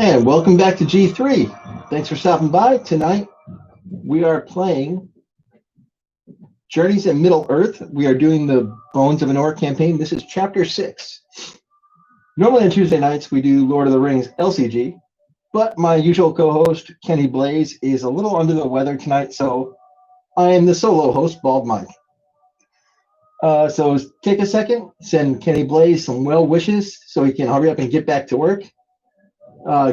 And welcome back to G3. Thanks for stopping by. Tonight we are playing Journeys in Middle Earth. We are doing the Bones of Arnor campaign. This is Chapter 6. Normally on Tuesday nights we do Lord of the Rings LCG, but my usual co-host, Kenny Blaze, is a little under the weather tonight, so I am the solo host, Bald Mike. So take a second, send Kenny Blaze some well wishes so he can hurry up and get back to work.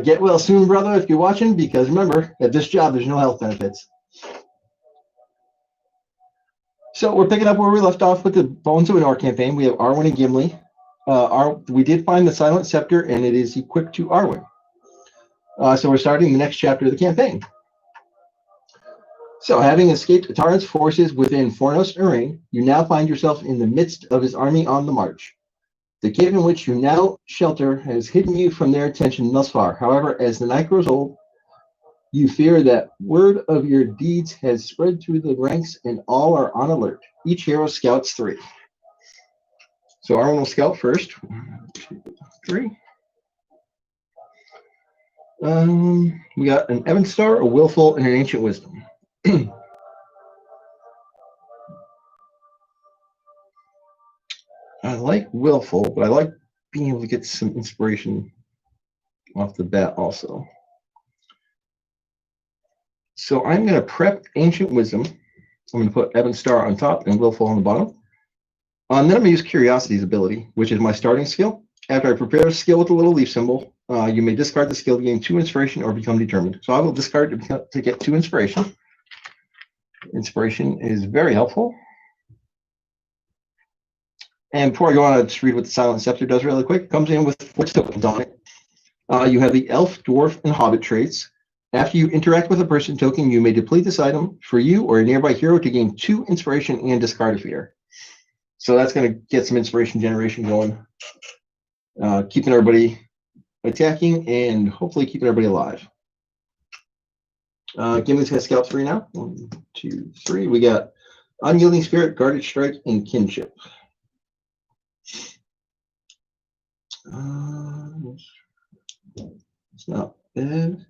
Get well soon, brother, if you're watching, because remember, at this job, there's no health benefits. So we're picking up where we left off with the Bones of Arnor campaign. We have Arwen and Gimli. We did find the Silent Scepter, and it is equipped to Arwen. So we're starting the next chapter of the campaign. So, having escaped Ataran's forces within Fornost Urain, you now find yourself in the midst of his army on the march. The cave in which you now shelter has hidden you from their attention thus far. However, as the night grows old, you fear that word of your deeds has spread through the ranks and all are on alert. Each hero scouts 3. So Arwen will scout first. 1, 2, 3. We got an Evan Star, a Willful, and an Ancient Wisdom. I like Willful, but I like being able to get some inspiration off the bat also. So I'm going to prep Ancient Wisdom. I'm going to put Evan Star on top and Willful on the bottom. And then I'm going to use Curiosity's ability, which is my starting skill. After I prepare a skill with a little leaf symbol, you may discard the skill to gain 2 inspiration or become determined. So I will discard to get 2 inspiration. Inspiration is very helpful. And before I go on, I'll just read what the Silent Scepter does really quick. It comes in with 4 tokens on it. You have the Elf, Dwarf, and Hobbit traits. After you interact with a person token, you may deplete this item for you or a nearby hero to gain 2 inspiration and discard a fear. So that's going to get some inspiration generation going, keeping everybody attacking and hopefully keeping everybody alive. Gimli's going to scout 3 now. 1, 2, 3. We got Unyielding Spirit, Guarded Strike, and Kinship. It's not bad.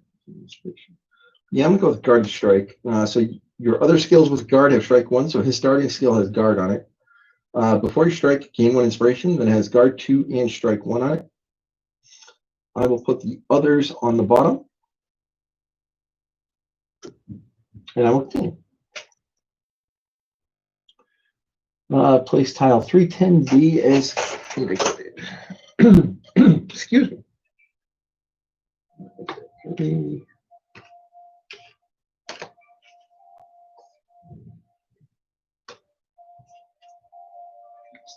Yeah, I'm going to go with Guarded Strike. So your other skills with Guard have Strike 1, so his starting skill has Guard on it. Before you strike, gain 1 inspiration, then it has Guard 2 and Strike 1 on it. I will put the others on the bottom. And I will continue. Place tile 310B as indicated. Excuse me. Okay.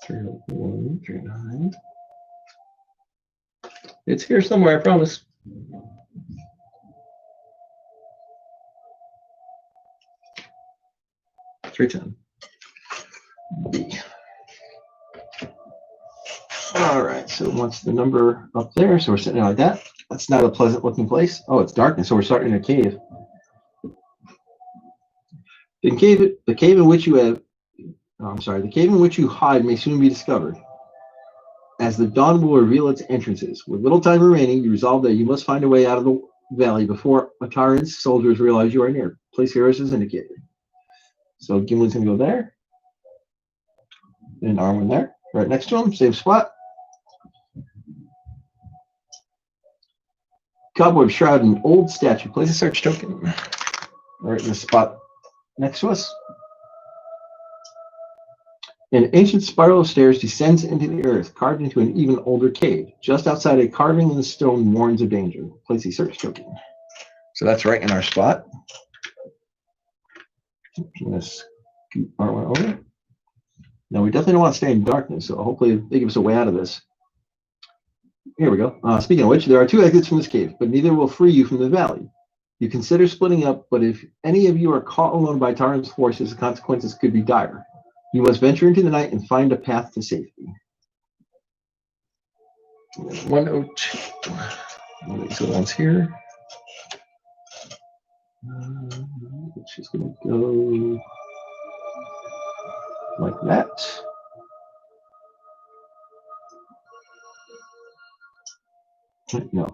301, 39. It's here somewhere, I promise. $310. B. All right, so once the number up there, so we're sitting like that. That's not a pleasant looking place. Oh, it's darkness, so we're starting in a cave. The cave in which you hide may soon be discovered, as the dawn will reveal its entrances. With little time remaining, you resolve that you must find a way out of the valley before Ataran's soldiers realize you are near. Place heroes as indicated. So Gimli's going to go there. And Arwen there, right next to him, same spot. Cobweb Shroud, an old statue. Place a search token right in the spot next to us. An ancient spiral of stairs descends into the earth, carved into an even older cave. Just outside, a carving in the stone warns of danger. Place a search token. So that's right in our spot. Let's scoot Arwen over. Now, we definitely don't want to stay in darkness, so hopefully they give us a way out of this. Here we go. Speaking of which, there are 2 exits from this cave, but neither will free you from the valley. You consider splitting up, but if any of you are caught alone by Taran's forces, the consequences could be dire. You must venture into the night and find a path to safety. 102. One of these ones here. She's going to go like that. No.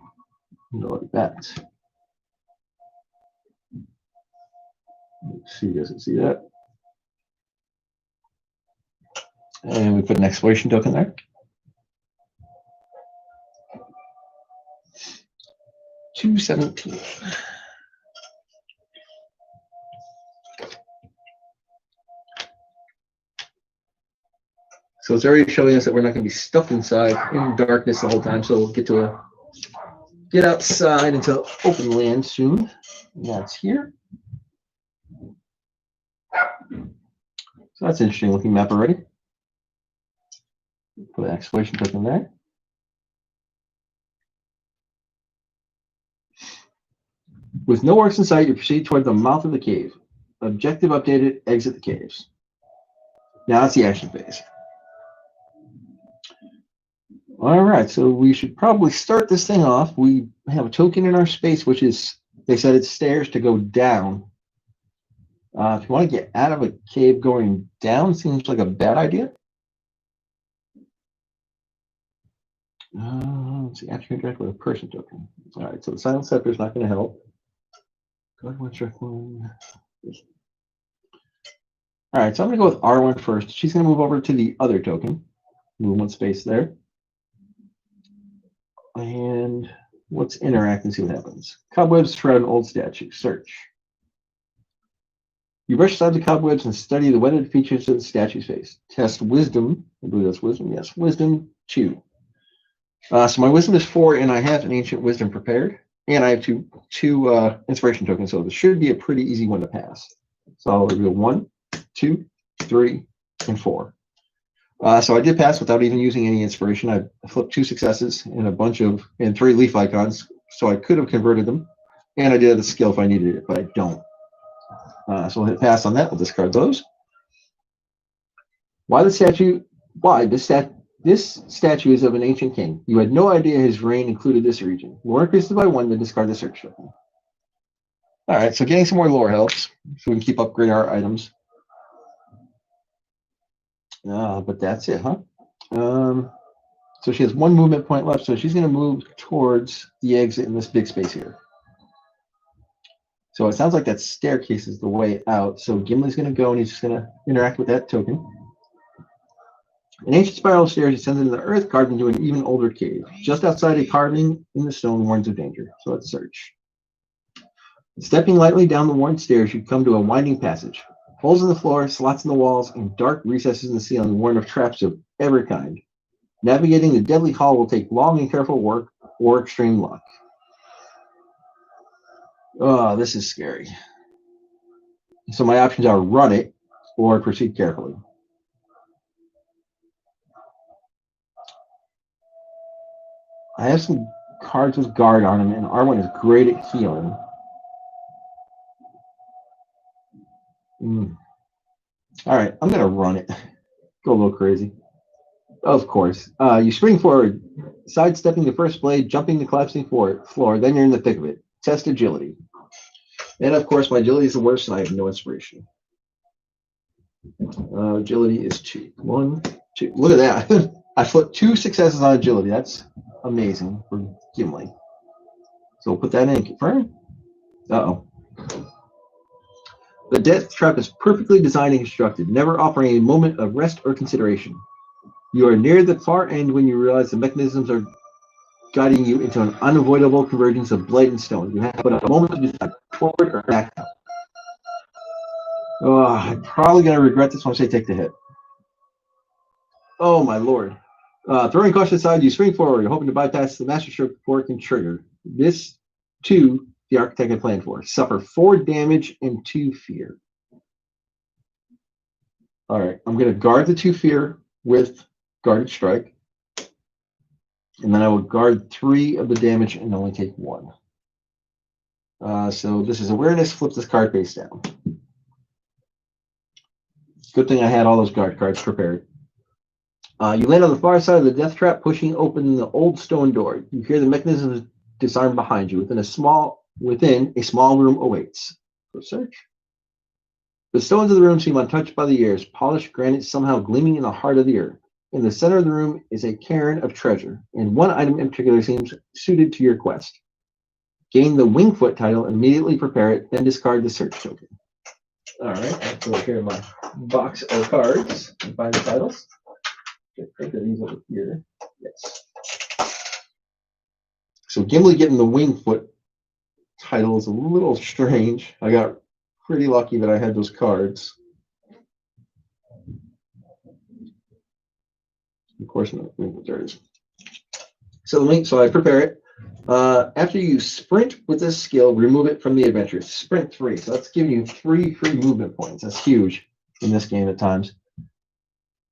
Like that. Let's see, doesn't see that. And we put an exploration token there. 217. So it's already showing us that we're not going to be stuck inside in darkness the whole time. So we'll get outside into open land soon. And that's here. So that's an interesting looking map already. Put an exclamation token there. With no orcs in sight, you proceed toward the mouth of the cave. Objective updated, exit the caves. Now that's the action phase. All right, so we should probably start this thing off. We have a token in our space, which is, they said it's stairs to go down. If you want to get out of a cave going down, seems like a bad idea. Let's see, actually interact with a person token. All right, so the silent scepter is not going to help. All right, so I'm going to go with R1 first. She's going to move over to the other token. Move one space there. And let's interact and see what happens. Cobwebs shroud an old statue. Search. You brush aside the cobwebs and study the weathered features of the statue's face. Test wisdom. I believe that's wisdom. Yes, wisdom 2. So my wisdom is 4, and I have an ancient wisdom prepared. And I have two inspiration tokens, so this should be a pretty easy one to pass. So I'll reveal 1, 2, 3, and 4. So I did pass without even using any inspiration. I flipped 2 successes and 3 leaf icons, so I could have converted them. And I did have the skill if I needed it, but I don't. So we'll hit pass on that. We'll discard those. This statue is of an ancient king. You had no idea his reign included this region. Lore increases by 1, then discard the search token. All right, so getting some more lore helps, so we can keep upgrading our items. But that's it, huh? So she has 1 movement point left, so she's going to move towards the exit in this big space here. So it sounds like that staircase is the way out. So Gimli's going to go, and he's just going to interact with that token. An ancient spiral of stairs descends into the earth, carved into an even older cave. Just outside, a carving in the stone warns of danger. So let's search. Stepping lightly down the worn stairs, you come to a winding passage. Holes in the floor, slots in the walls, and dark recesses in the ceiling warn of traps of every kind. Navigating the deadly hall will take long and careful work or extreme luck. Oh, this is scary. So my options are run it or proceed carefully. I have some cards with guard on them, and R1 is great at healing. All right, I'm going to run it. Go a little crazy. Of course. You spring forward, sidestepping the first blade, jumping the collapsing floor, then you're in the thick of it. Test agility. And of course, my agility is the worst, and I have no inspiration. Agility is 2. 1, 2. Look at that. I flipped 2 successes on agility. That's amazing for Gimli. So we'll put that in. Confirm. Uh-oh. The death trap is perfectly designed and constructed, never offering a moment of rest or consideration. You are near the far end when you realize the mechanisms are guiding you into an unavoidable convergence of blade and stone. You have but a moment to decide forward or back up. Oh, I'm probably going to regret this once I take the hit. Oh, my lord. Throwing caution aside, you spring forward, hoping to bypass the master stroke before it can trigger. This, too, the architect had planned for. Suffer 4 damage and 2 fear. All right, I'm going to guard the 2 fear with guarded strike. And then I will guard 3 of the damage and only take 1. So this is awareness, flip this card face down. Good thing I had all those guard cards prepared. You land on the far side of the death trap, pushing open the old stone door. You hear the mechanism disarm behind you. Within a small room awaits. Go search. The stones of the room seem untouched by the years, polished granite somehow gleaming in the heart of the earth. In the center of the room is a cairn of treasure, and one item in particular seems suited to your quest. Gain the Wingfoot title and immediately prepare it, then discard the search token. All right, let's go here in my box of cards and find the titles. I think of these over here. Yes. So Gimli getting the Wingfoot title is a little strange. I got pretty lucky that I had those cards. Of course, no, there it is. So I prepare it. After you sprint with this skill, remove it from the adventure. Sprint 3. So that's giving you 3 free movement points. That's huge in this game at times.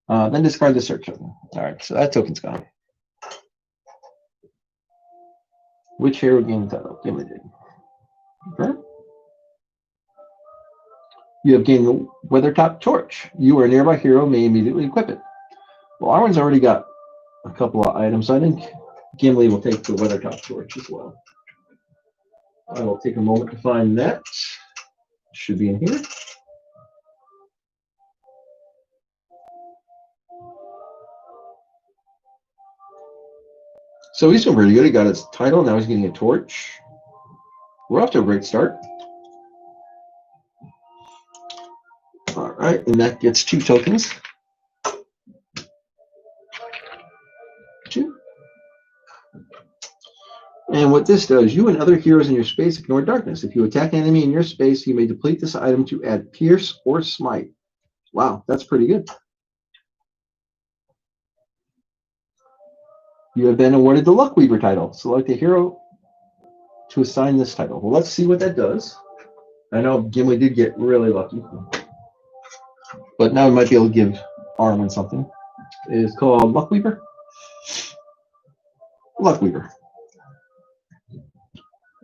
Then discard the search token. All right, so that token's gone. Which hero gained the title? Gimli did. Okay. You have gained the Weathertop Torch. You or a nearby hero may immediately equip it. Well, Arwen's already got a couple of items. I think Gimli will take the Weathertop Torch as well. I will take a moment to find that. It should be in here. So he's doing pretty good. He got his title. Now he's getting a torch. We're off to a great start. All right, and that gets 2 tokens. 2. And what this does, you and other heroes in your space ignore darkness. If you attack an enemy in your space, you may deplete this item to add Pierce or Smite. Wow, that's pretty good. You have been awarded the Luckweaver title. Select a hero to assign this title. Well, let's see what that does. I know Gimli did get really lucky, but now we might be able to give Arwen something. It's called Luckweaver. Luckweaver.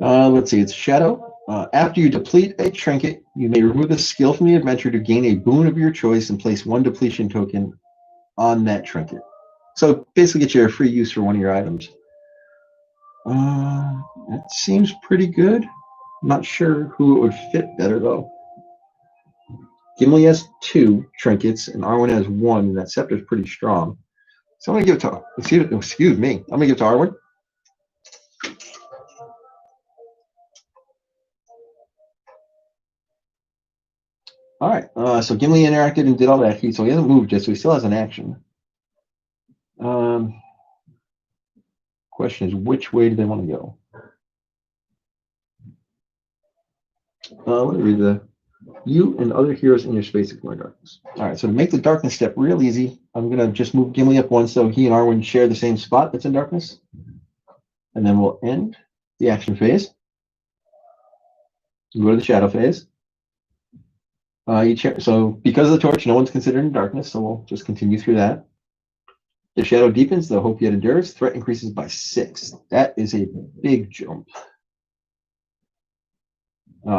Let's see, it's Shadow. After you deplete a trinket, you may remove the skill from the adventure to gain a boon of your choice and place 1 depletion token on that trinket. So basically get you a free use for one of your items. It seems pretty good. I'm not sure who it would fit better though. Gimli has 2 trinkets and Arwen has 1, and that scepter is pretty strong. So I'm gonna give it to excuse me. I'm gonna give it to Arwen. All right, so Gimli interacted and did all that. So he hasn't moved yet, so he still has an action. Question is, which way do they want to go? Let me read the you and other heroes in your space ignore darkness. All right, so to make the darkness step real easy, I'm going to just move Gimli up 1 so he and Arwen share the same spot that's in darkness. And then we'll end the action phase. We'll go to the shadow phase. So because of the torch, no one's considered in darkness, so we'll just continue through that. The shadow deepens, the hope yet endures. Threat increases by 6. That is a big jump.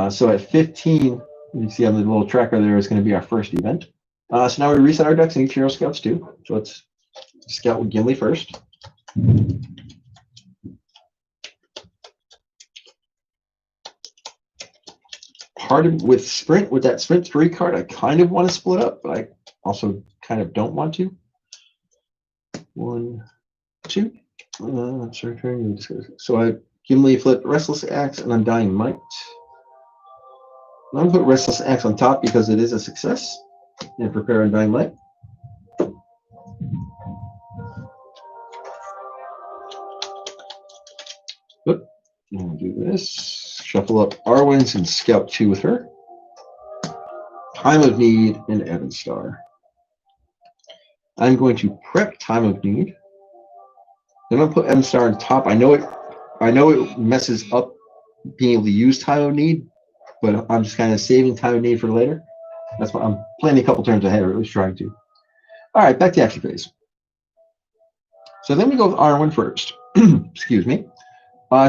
So at 15, you see on the little tracker there is going to be our first event. So now we reset our decks and each hero scouts 2. So let's scout with Gimli first. Hard with Sprint, with that Sprint 3 card, I kind of want to split up, but I also kind of don't want to. 1, 2. So I Gimli flip Restless Axe and Undying Might. I'm going to put Restless Axe on top because it is a success. And prepare Undying Might. Oop. And do this. Shuffle up Arwen's and scout 2 with her. Time of Need and Evanstar. I'm going to prep Time of Need. Then I'll put Evanstar on top. I know it messes up being able to use Time of Need, but I'm just kind of saving Time of Need for later. That's why I'm planning a couple turns ahead, or at least trying to. All right, back to action phase. So then we go with Arwen first. Excuse me.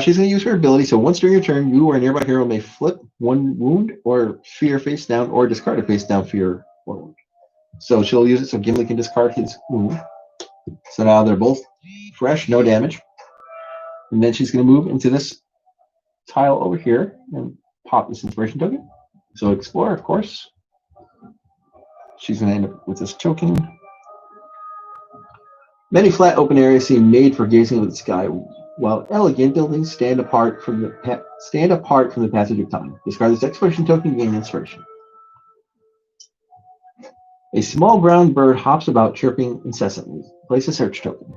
She's going to use her ability. So once during your turn, you or a nearby hero may flip 1 wound or fear face down, or discard a face down fear or wound. So she'll use it so Gimli can discard his wound. So now they're both fresh, no damage. And then she's going to move into this tile over here and pop this inspiration token. So explore, of course. She's going to end up with this token. Many flat open areas seem made for gazing at the sky. while elegant buildings stand apart from the passage of time. Discard this exploration token, gain inspiration. A small brown bird hops about, chirping incessantly. Place a search token.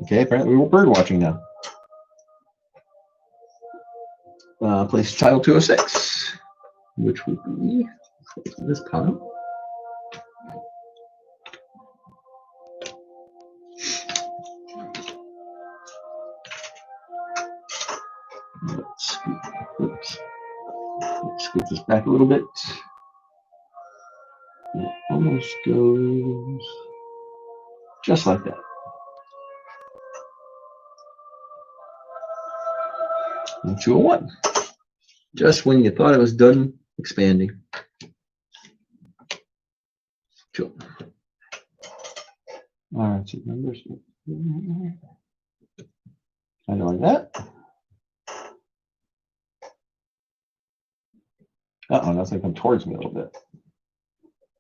Okay, apparently we're bird watching now. Place title 206, which would be this pile. Let's scoot this back a little bit. It almost goes just like that. And 201. Just when you thought it was done expanding. Cool. All right, so numbers. Kind of like that. Uh-oh, that's going to come towards me a little bit.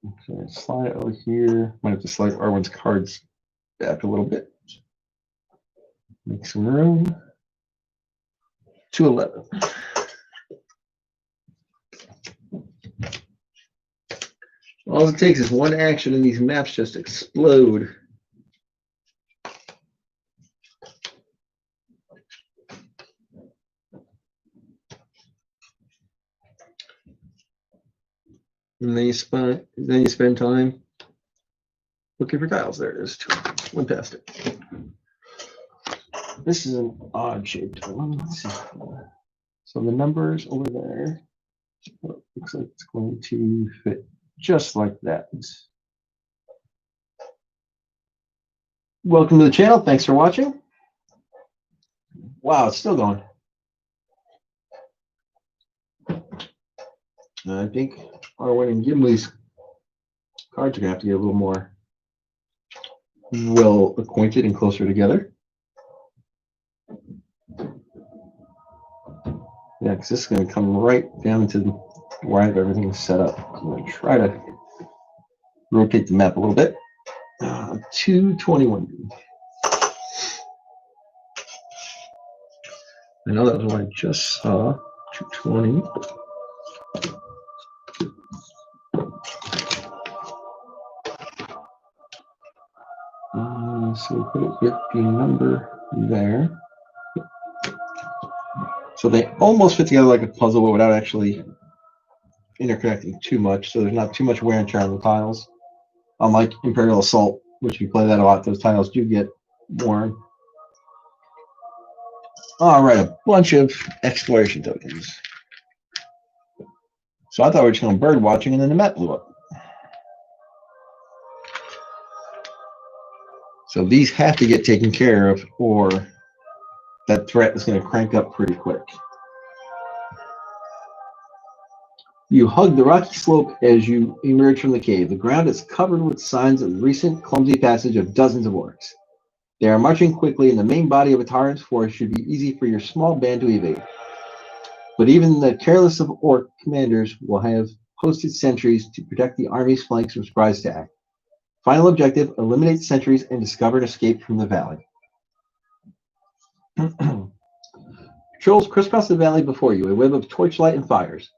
Okay, slide it over here. Might have to slide R1's cards back a little bit. Make some room. 211. All it takes is one action and these maps just explode. And then you spend time looking for tiles. There it is. Went past it. This is an odd shaped one. Let's see. So the numbers over there, well, it looks like it's going to fit just like that. Welcome to the channel. Thanks for watching. Wow, it's still going. I think Arwen and Gimli's cards are going to have to get a little more well acquainted and closer together. Yeah, because this is going to come right down to where I have everything set up. So I'm going to try to rotate the map a little bit. 221. I know that was what I just saw. 220. So we put it with the number there. So they almost fit together like a puzzle, but without actually interconnecting too much. So there's not too much wear and tear on the tiles. Unlike Imperial Assault, which you play that a lot, those tiles do get worn. All right, a bunch of exploration tokens. So I thought we were just going bird watching, and then the map blew up. So these have to get taken care of, or that threat is going to crank up pretty quick. You hug the rocky slope as you emerge from the cave. The ground is covered with signs of the recent clumsy passage of dozens of orcs. They are marching quickly, and the main body of a tyrant's force should be easy for your small band to evade. But even the careless of orc commanders will have posted sentries to protect the army's flanks from surprise attack. Final objective, eliminate sentries and discover an escape from the valley. Patrols crisscross the valley before you, a web of torchlight and fires.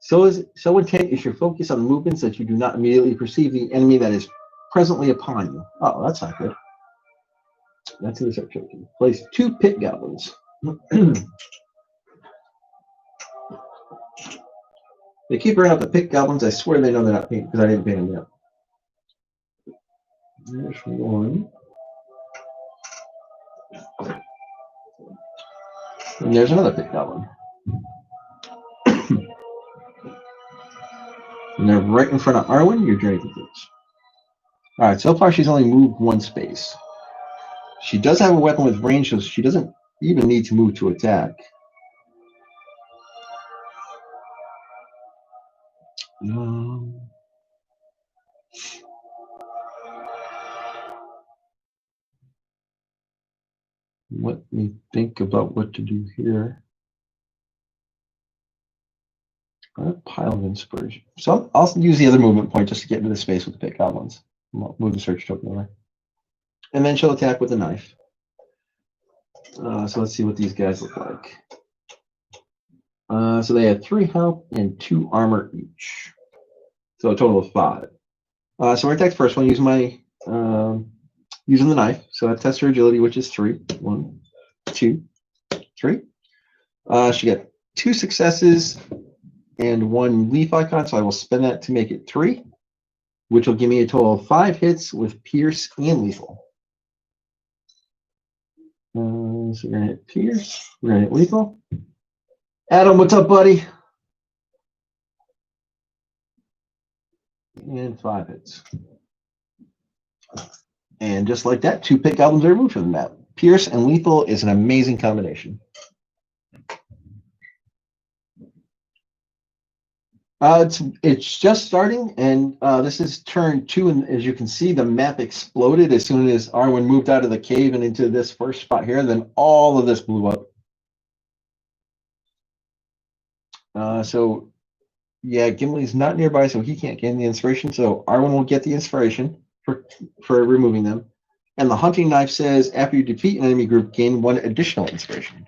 So intent is your focus on the movements that you do not immediately perceive the enemy that is presently upon you. Oh, that's not good. That's in the search token. Place 2 pit goblins. They keep bringing up the pit goblins. I swear they know they're not painted because I didn't paint them yet. There's one. And there's another pit goblin. And they're right in front of Arwen. Your journey concludes. All right, so far she's only moved 1 space. She does have a weapon with range, so she doesn't even need to move to attack. Let me think about what to do here. A pile of inspiration. So I'll use the other movement point just to get into the space with the pit goblins. I'll move the search token over. And then she'll attack with a knife. So let's see what these guys look like. So they have 3 health and 2 armor each. So a total of 5. So we're attack first one using my using the knife. So I test her agility, which is 3. 1, 2, 3. She got 2 successes and 1 leaf icon, so I will spend that to make it 3, which will give me a total of 5 hits with pierce and lethal. So we're gonna hit pierce, we're gonna hit lethal. Adam, what's up, buddy? And 5 hits. And just like that, 2 pit goblins are removed from the map. Pierce and lethal is an amazing combination. It's just starting, and this is turn 2, and as you can see, the map exploded as soon as Arwen moved out of the cave and into this first spot here. Then all of this blew up. So yeah, Gimli's not nearby, so he can't gain the inspiration. So Arwen will get the inspiration for removing them. And the hunting knife says after you defeat an enemy group, gain 1 additional inspiration.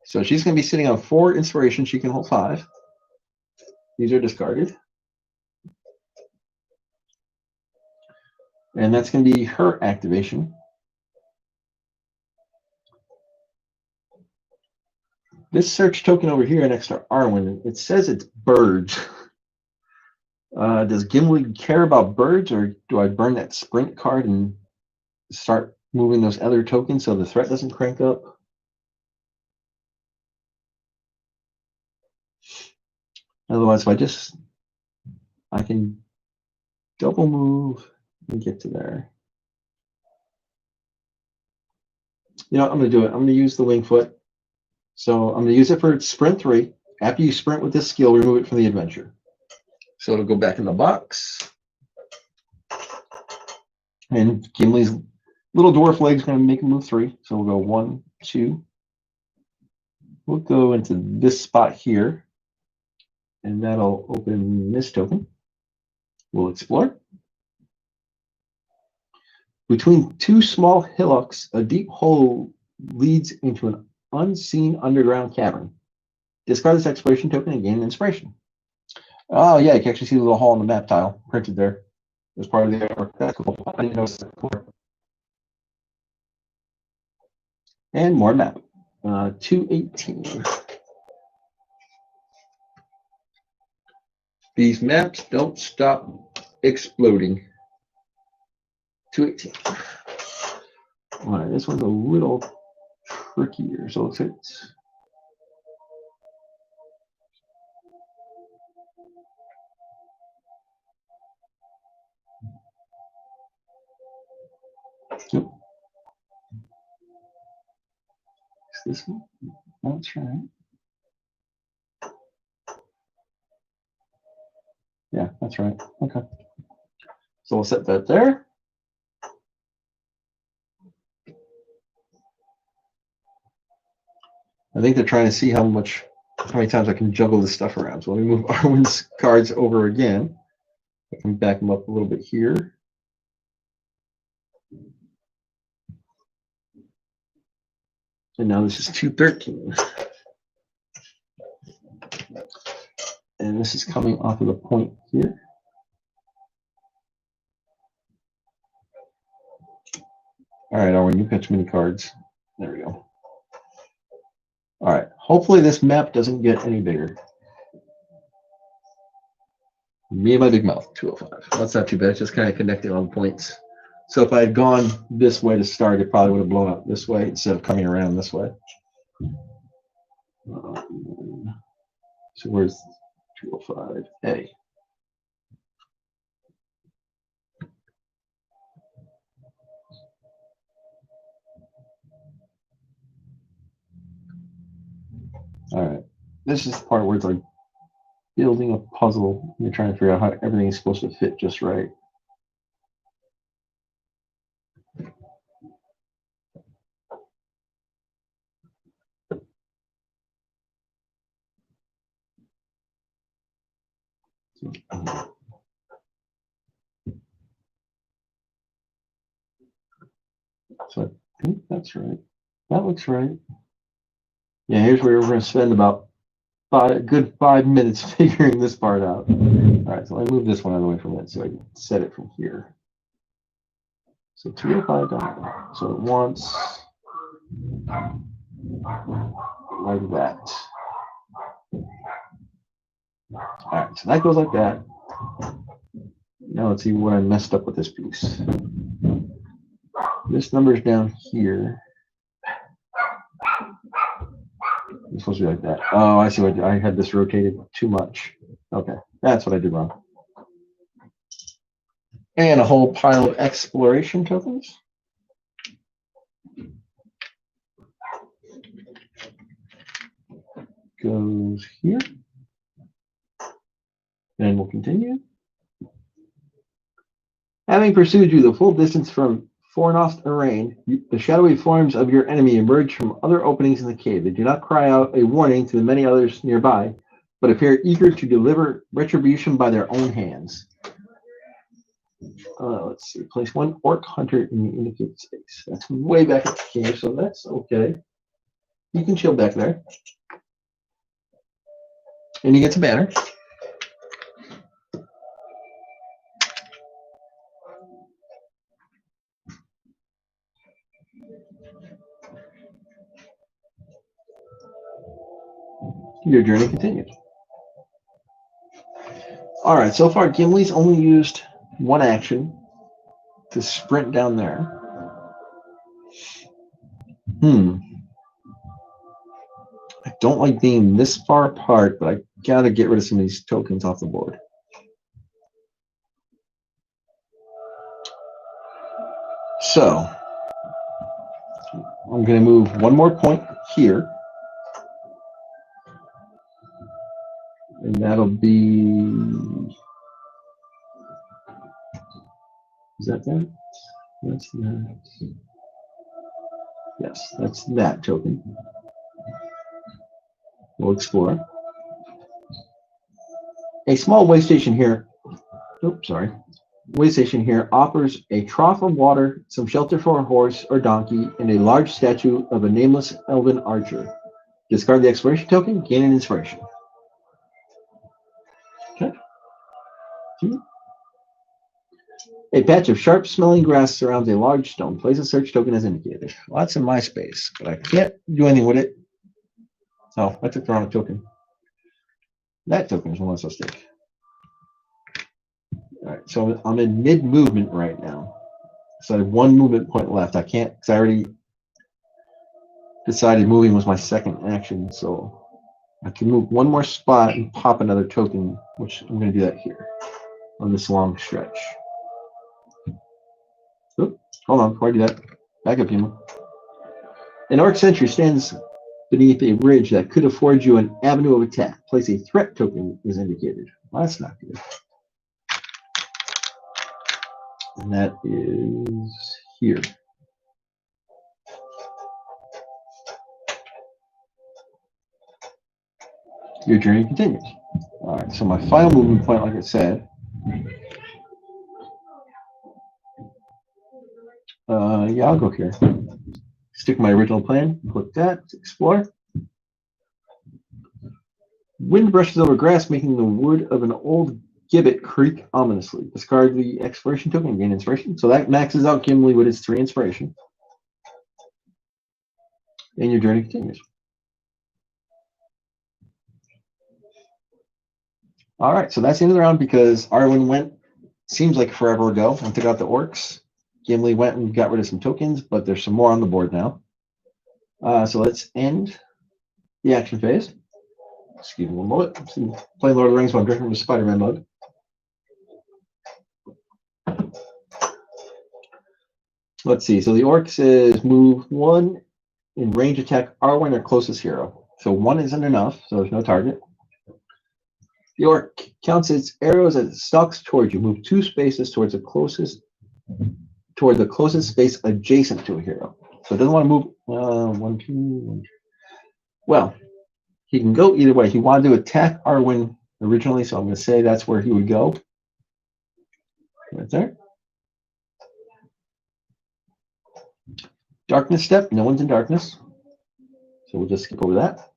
So she's going to be sitting on 4 inspiration. She can hold 5. These are discarded. And that's going to be her activation. This search token over here next to Arwen, it says it's birds. Does Gimli care about birds, or do I burn that sprint card and start moving those other tokens so the threat doesn't crank up? Otherwise, if I can double move and get to there. You know, I'm going to do it. I'm going to use the wing foot. So I'm going to use it for sprint 3. After you sprint with this skill, remove it from the adventure. So it'll go back in the box. And Gimli's little dwarf leg is going to make him move 3. So we'll go 1, 2. We'll go into this spot here. And that'll open this token. We'll explore. Between 2 small hillocks, a deep hole leads into an unseen underground cavern. Discard this exploration token and gain an inspiration. Oh, yeah, you can actually see the little hole on the map tile printed there as part of the artwork. That's cool. I didn't notice that before. And more map. 218. These maps don't stop exploding. 218. All right, this one's a little trickier, so let's hit. Yep. Is this one? That's right. Yeah, that's right. Okay. So we'll set that there. I think they're trying to see how many times I can juggle this stuff around. So let me move Arwen's cards over again. I can back them up a little bit here. And now this is 213. And this is coming off of the point here. All right, Arwen, you've got too many cards. There we go. All right, hopefully this map doesn't get any bigger. Me and my big mouth, 205. That's not too bad. It's just kind of connecting on points. So if I had gone this way to start, it probably would have blown up this way instead of coming around this way. So where's 205A? All right. This is the part where it's like building a puzzle. You're trying to figure out how everything is supposed to fit just right. So I think that's right. That looks right. Yeah, here's where we're going to spend about a good 5 minutes figuring this part out. All right, so let me move this one out of the way from it so I can set it from here. So 205 down. So it wants like that. All right, so that goes like that. Now let's see where I messed up with this piece. This number's down here. It's supposed to be like that. Oh, I see what I had this rotated too much. Okay, that's what I did wrong. And a whole pile of exploration tokens. Goes here. And we'll continue. Having pursued you the full distance from Fornost Arraign, the shadowy forms of your enemy emerge from other openings in the cave. They do not cry out a warning to the many others nearby, but appear eager to deliver retribution by their own hands. Let's see. Place one orc hunter in the indicated space. That's way back at the cave, so that's okay. You can chill back there. And he gets a banner. Your journey continues. All right, so far Gimli's only used one action to sprint down there. I don't like being this far apart, but I gotta get rid of some of these tokens off the board. So I'm gonna move one more point here. And that'll be, is that that? That's that. Yes, that's that token. We'll explore. A small way station here, way station here offers a trough of water, some shelter for a horse or donkey, and a large statue of a nameless elven archer. Discard the exploration token, gain an inspiration. Okay. A patch of sharp-smelling grass surrounds a large stone. Place a search token as indicated. Well, that's in my space, but I can't do anything with it. Oh, I took the wrong token. That token is one less mistake. All right, so I'm in mid-movement right now. So I have one movement point left. I can't, because I already decided moving was my second action, so I can move one more spot and pop another token, which I'm going to do that here on this long stretch. Oop, hold on, before I do that, back up, Puma. An orc sentry stands beneath a ridge that could afford you an avenue of attack. Place a threat token is indicated. Well, that's not good. And that is here. Your journey continues. All right, so my final movement point, like I said, yeah, I'll go here. Stick my original plan, click that, explore. Wind brushes over grass, making the wood of an old gibbet creak ominously. Discard the exploration token and gain inspiration. So that maxes out Gimli with his 3 inspiration. And your journey continues. All right, so that's the end of the round because Arwen went, seems like forever ago, and took out the orcs. Gimli went and got rid of some tokens, but there's some more on the board now. So let's end the action phase. Excuse me one moment. I'm playing Lord of the Rings while I'm drinking the Spider-Man mug. Let's see. So the orc says move 1 in range attack Arwen or closest hero. So 1 isn't enough, so there's no target. The orc counts its arrows as it stalks towards you. Move 2 spaces towards the closest space adjacent to a hero. So it doesn't want to move 1, 2, 1, 2. Well, he can go either way. He wanted to attack Arwen originally, so I'm going to say that's where he would go. Right there. Darkness step. No one's in darkness. So we'll just skip over that.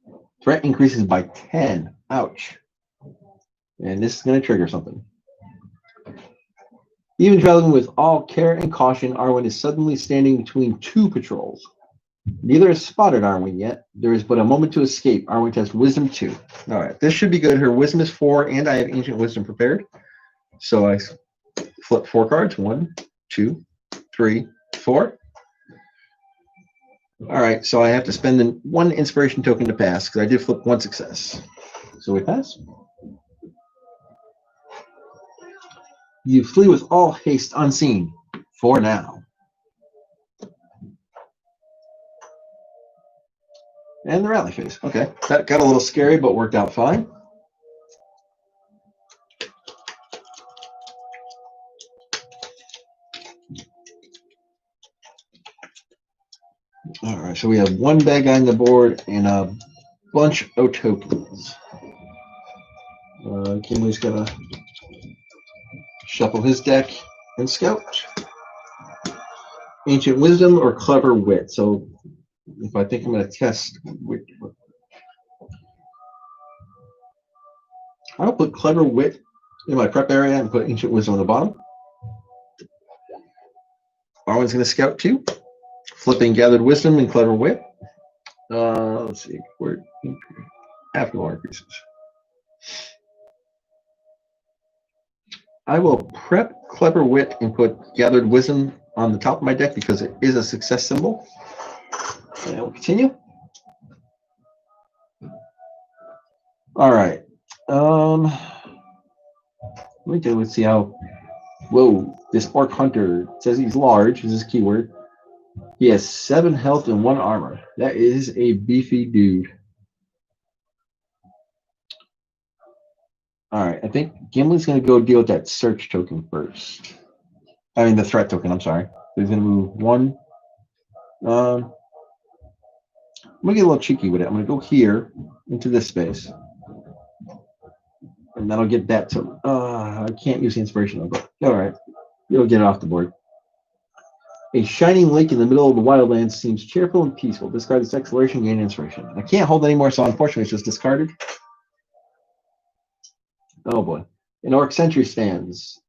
Threat increases by 10. Ouch. And this is going to trigger something. Even traveling with all care and caution, Arwen is suddenly standing between two patrols. Neither has spotted Arwen yet. There is but a moment to escape. Arwen tests Wisdom 2. All right, this should be good. Her Wisdom is 4, and I have Ancient Wisdom prepared. So I flip 4 cards. 1, 2, 3, 4. All right, so I have to spend 1 inspiration token to pass because I did flip 1 success. So we pass. You flee with all haste unseen for now. And the rally phase. Okay, that got a little scary, but worked out fine. All right, so we have 1 bad guy on the board and a bunch of tokens. Gimli's gonna shuffle his deck and scout. Ancient Wisdom or Clever Wit. So if I think I'm going to test, I'll put Clever Wit in my prep area and put Ancient Wisdom on the bottom. Arwen's going to scout 2, flipping Gathered Wisdom and Clever Wit. Let's see, where Arnor increases. I will prep Clever Wit and put Gathered Wisdom on the top of my deck because it is a success symbol. And we'll continue. All right. Let's see how. Whoa, this Orc Hunter says he's large. Is his keyword. He has 7 health and 1 armor. That is a beefy dude. All right, I think Gimli's going to go deal with that search token first. I mean, the threat token, I'm sorry. He's going to move 1. I'm going to get a little cheeky with it. I'm going to go here into this space. And then I'll get that to... I can't use the inspiration, but all right. You'll get it off the board. A shining lake in the middle of the wildlands seems cheerful and peaceful. Discard this exploration, gain inspiration. I can't hold anymore, so unfortunately it's just discarded. Oh boy. An Orc Sentry stands.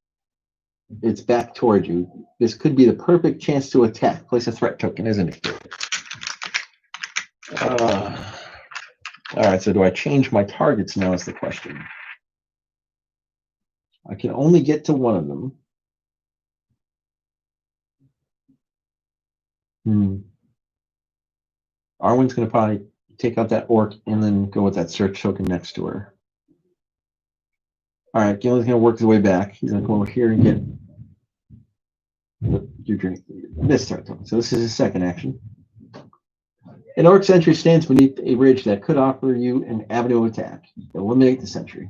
It's back toward you. This could be the perfect chance to attack. Place a threat token, isn't it? All right, so do I change my targets now is the question. I can only get to 1 of them. Arwen's going to probably take out that Orc and then go with that search token next to her. All right, Gimli's going to work his way back. He's going to go over here and get your drink. This threat token. So this is his second action. An Orc sentry stands beneath a ridge that could offer you an avenue of attack. Eliminate the sentry.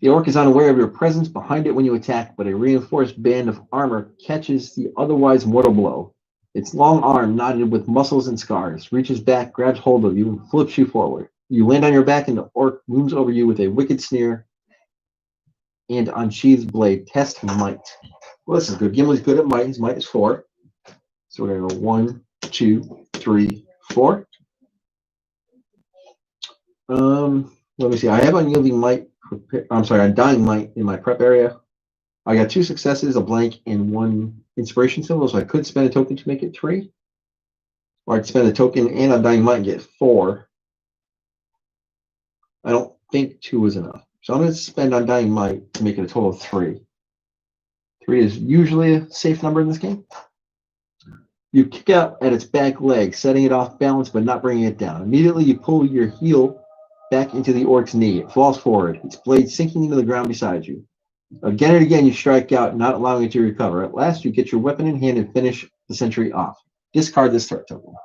The Orc is unaware of your presence behind it when you attack, but a reinforced band of armor catches the otherwise mortal blow. Its long arm, knotted with muscles and scars, reaches back, grabs hold of you, and flips you forward. You land on your back, and the Orc looms over you with a wicked sneer and unsheathed blade. Test might. Well, this is good. Gimli's good at might. His might is 4. So we're going to go 1, 2, 3, 4. Let me see. I have unyielding might. I'm sorry, undying might in my prep area. I got 2 successes, a blank, and 1 inspiration symbol, so I could spend a token to make it 3. Or I'd spend a token and undying might and get 4. I don't think 2 is enough. So I'm going to spend undying might to make it a total of 3. 3 is usually a safe number in this game. You kick out at its back leg, setting it off balance but not bringing it down. Immediately you pull your heel back into the Orc's knee. It falls forward, its blade sinking into the ground beside you. Again and again you strike out, not allowing it to recover. At last you get your weapon in hand and finish the sentry off. Discard this threat token.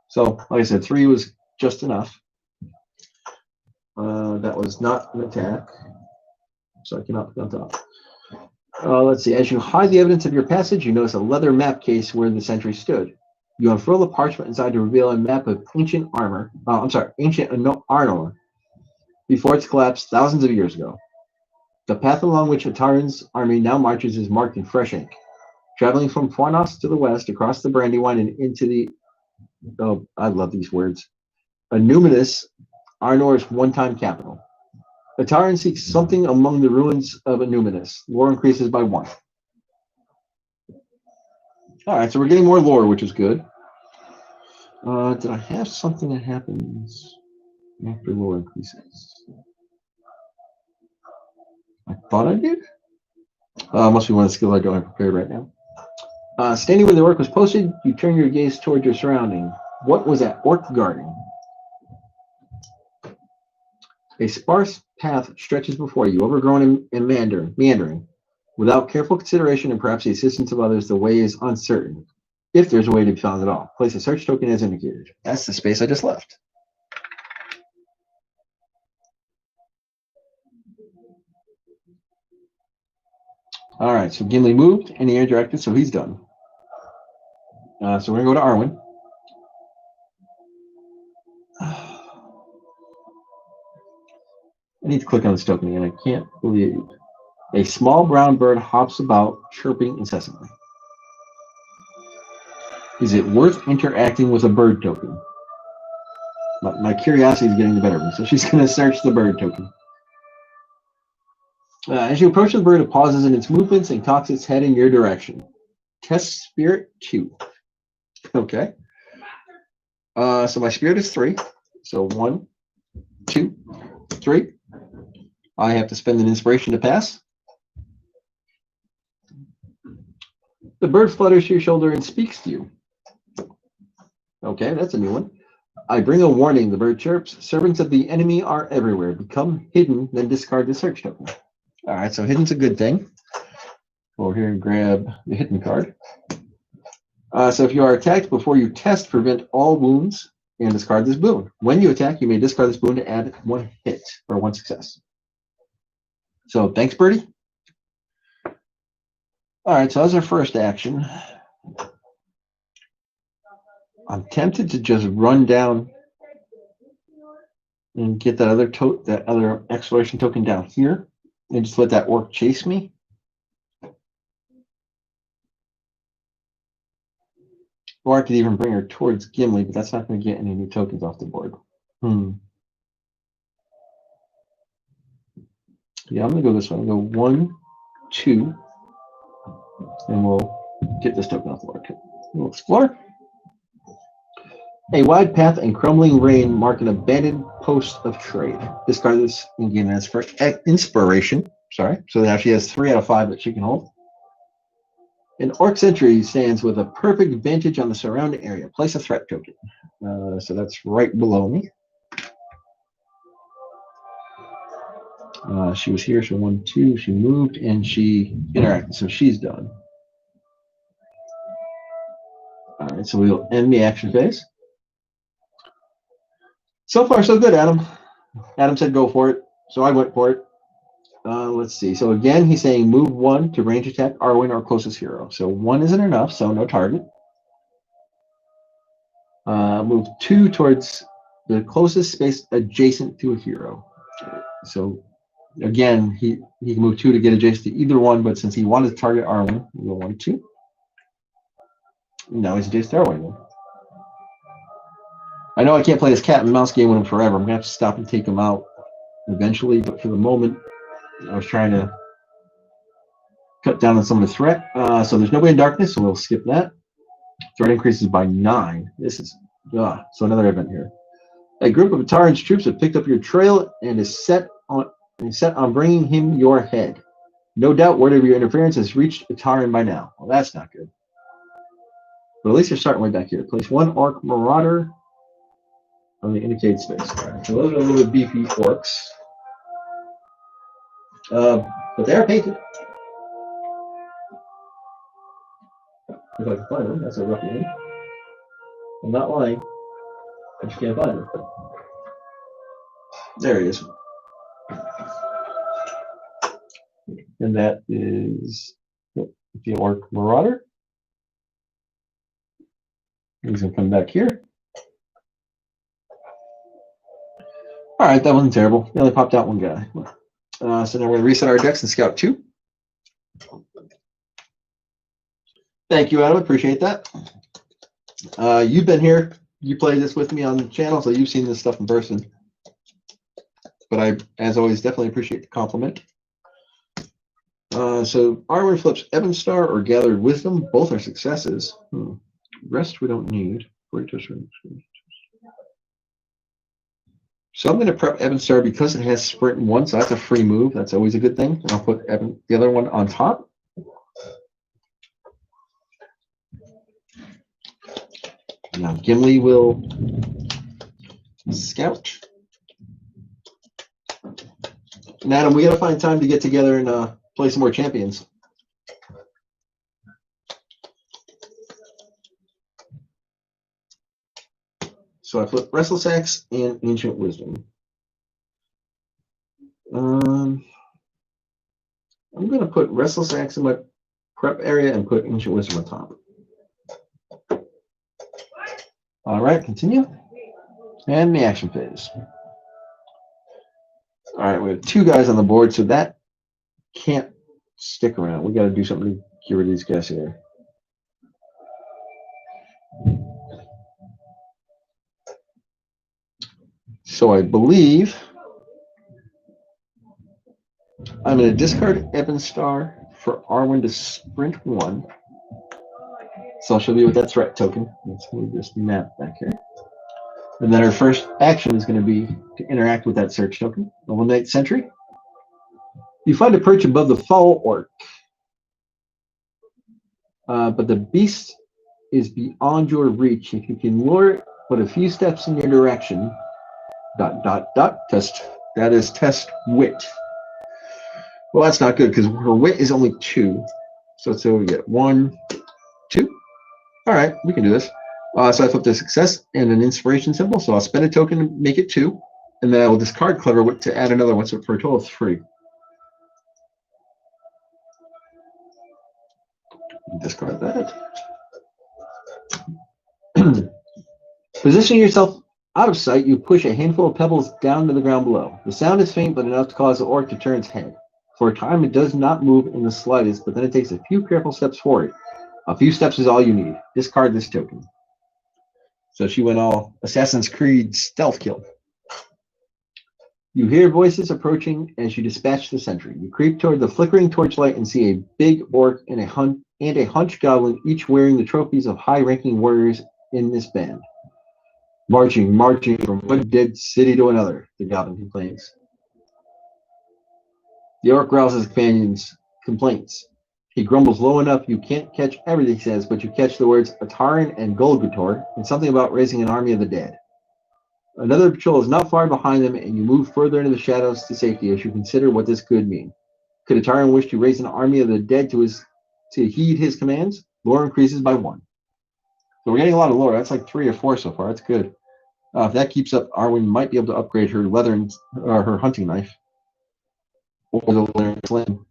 So, like I said, 3 was just enough. That was not an attack, so I cannot put on top. Let's see. As you hide the evidence of your passage, you notice a leather map case where the sentry stood. You unfurl the parchment inside to reveal a map of ancient armor. Ancient Arnor, before its collapse thousands of years ago. The path along which Ataran's army now marches is marked in fresh ink. Traveling from Fornos to the west, across the Brandywine and into the Oh, I love these words. A numinous, Arnor's one-time capital. A Tauren seeks something among the ruins of a numinous. Lore increases by 1. All right, so we're getting more lore, which is good. Did I have something that happens after lore increases? I thought I did. Must be one of the skills I don't have prepared right now. Standing where the orc was posted, you turn your gaze toward your surrounding. What was that orc guarding? A sparse path stretches before you, overgrown and meandering. Without careful consideration and perhaps the assistance of others, the way is uncertain. If there's a way to be found at all, place a search token as indicated. That's the space I just left. All right, so Gimli moved and he interacted, so he's done. So we're going to go to Arwen. I need to click on this token again. I can't believe a small brown bird hops about, chirping incessantly. Is it worth interacting with a bird token? My curiosity is getting the better of me, so she's going to search the bird token. As you approach the bird, it pauses in its movements and cocks its head in your direction. Test spirit 2. Okay. So my spirit is 3. So 1, 2, 3. I have to spend an inspiration to pass. The bird flutters to your shoulder and speaks to you. Okay, that's a new one. I bring a warning, the bird chirps. Servants of the enemy are everywhere. Become hidden, then discard the search token. All right, so hidden's a good thing. Go over here and grab the hidden card. So if you are attacked before you test, prevent all wounds and discard this boon. When you attack, you may discard this boon to add 1 hit or 1 success. So thanks, Birdie. All right, so that's our first action. I'm tempted to just run down and get that other exploration token down here and just let that orc chase me. Or I could even bring her towards Gimli, but that's not going to get any new tokens off the board. Yeah, I'm going to go this way. I'm going to go 1, 2, and we'll get this token off the board. Okay. We'll explore. A wide path and crumbling rain mark an abandoned post of trade. Discard this and gain as first inspiration. Sorry. So now she has 3 out of 5 that she can hold. An orc sentry stands with a perfect vantage on the surrounding area. Place a threat token. So that's right below me. She was here, so 1, 2. She moved and she interacted, so she's done. All right, so we'll end the action phase. So far, so good, Adam. Adam said go for it, so I went for it. Let's see. So again, he's saying move 1 to range attack Arwen, our closest hero. So 1 isn't enough, so no target. Move 2 towards the closest space adjacent to a hero. So again, he can move 2 to get adjacent to either one, but since he wanted to target Arwen, we'll go 1, 2. Now he's adjacent to Arwen. I know I can't play this cat and mouse game with him forever. I'm going to have to stop and take him out eventually, but for the moment, I was trying to cut down on some of the threat. So there's nobody in darkness, so we'll skip that. Threat increases by 9. This is so another event here. A group of Ataran's troops have picked up your trail and is set on bringing him your head. No doubt word of your interference has reached Ataran by now. Well, that's not good. But at least you're starting way back here. Place 1 orc marauder on the indicated space. All right, so those are a little bit beefy orcs. But they are painted. If I can find them, that's a rough name. I'm not lying. I just can't find him. There he is. And that is the orc marauder. He's going to come back here. All right, that wasn't terrible. They only popped out 1 guy. So now we're going to reset our decks and scout 2. Thank you, Adam. Appreciate that. You've been here you play this with me on the channel, so you've seen this stuff in person. But I, as always, definitely appreciate the compliment. So Arnor flips Ebon Star or Gathered Wisdom. Both are successes. Rest we don't need. So I'm going to prep Ebon Star because it has Sprint 1, so that's a free move. That's always a good thing. And I'll put the other one on top. Now Gimli will scout. And Adam, we got to find time to get together and play some more champions. So I flip Restless Axe and Ancient Wisdom. I'm going to put Restless Axe in my prep area and put Ancient Wisdom on top. All right, continue. And the action phase. All right, we have 2 guys on the board, so that can't stick around. We got to do something to get rid of these guys here. So I believe I'm going to discard Ebon Star for Arwen to sprint 1. So I'll show you with that threat token. Let's move this map back here. And then our first action is going to be to interact with that search token. Eliminate Sentry. You find a perch above the foul orc. But the beast is beyond your reach. If you can lure it but a few steps in your direction, ... test. That is test wit. Well, that's not good because her wit is only 2. So we get 1, 2. All right, we can do this. So I flipped a success and an inspiration symbol. So I'll spend a token to make it 2, and then I will discard Clever Wit to add another one, so for a total of 3. Discard that. Positioning yourself out of sight, you push a handful of pebbles down to the ground below. The sound is faint, but enough to cause the orc to turn its head. For a time, it does not move in the slightest, but then it takes a few careful steps forward. A few steps is all you need. Discard this token. So she went all Assassin's Creed stealth kill. You hear voices approaching as you dispatch the sentry. You creep toward the flickering torchlight and see a big orc and a hunched goblin, each wearing the trophies of high-ranking warriors in this band. Marching from one dead city to another, the goblin complains. The orc growls his companions' complaints. He grumbles low enough you can't catch everything he says, but you catch the words Ataran and Golgator and something about raising an army of the dead. Another patrol is not far behind them, and you move further into the shadows to safety as you consider what this could mean. Could Ataran wish to raise an army of the dead to heed his commands? Lore increases by 1. So we're getting a lot of lore. That's like 3 or 4 so far. That's good. If that keeps up, Arwen might be able to upgrade her leather or her hunting knife. Or the leather sling.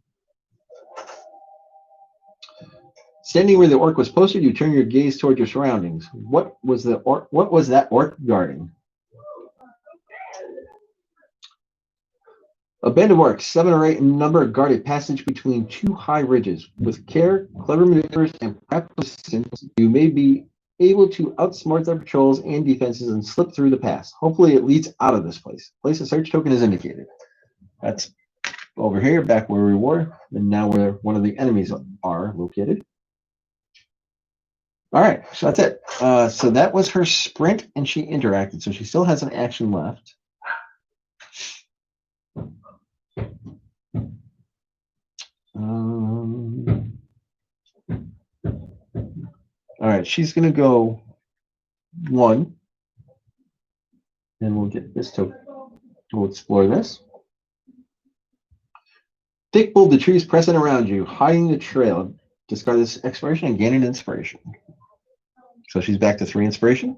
Standing where the orc was posted, you turn your gaze toward your surroundings. What was that orc guarding? A band of orcs, 7 or 8 in number, guard a passage between 2 high ridges. With care, clever maneuvers, and practical assistance, you may be able to outsmart their patrols and defenses and slip through the pass. Hopefully it leads out of this place. Place a search token is indicated. That's over here, back where we were, and now where one of the enemies are located. All right, so that's it. So that was her sprint, and she interacted. So she still has an action left. All right, she's going to go 1. And we'll get this token. We'll explore this. Thick bulb the trees pressing around you, hiding the trail. Discard this exploration and gain an inspiration. So she's back to 3 inspiration.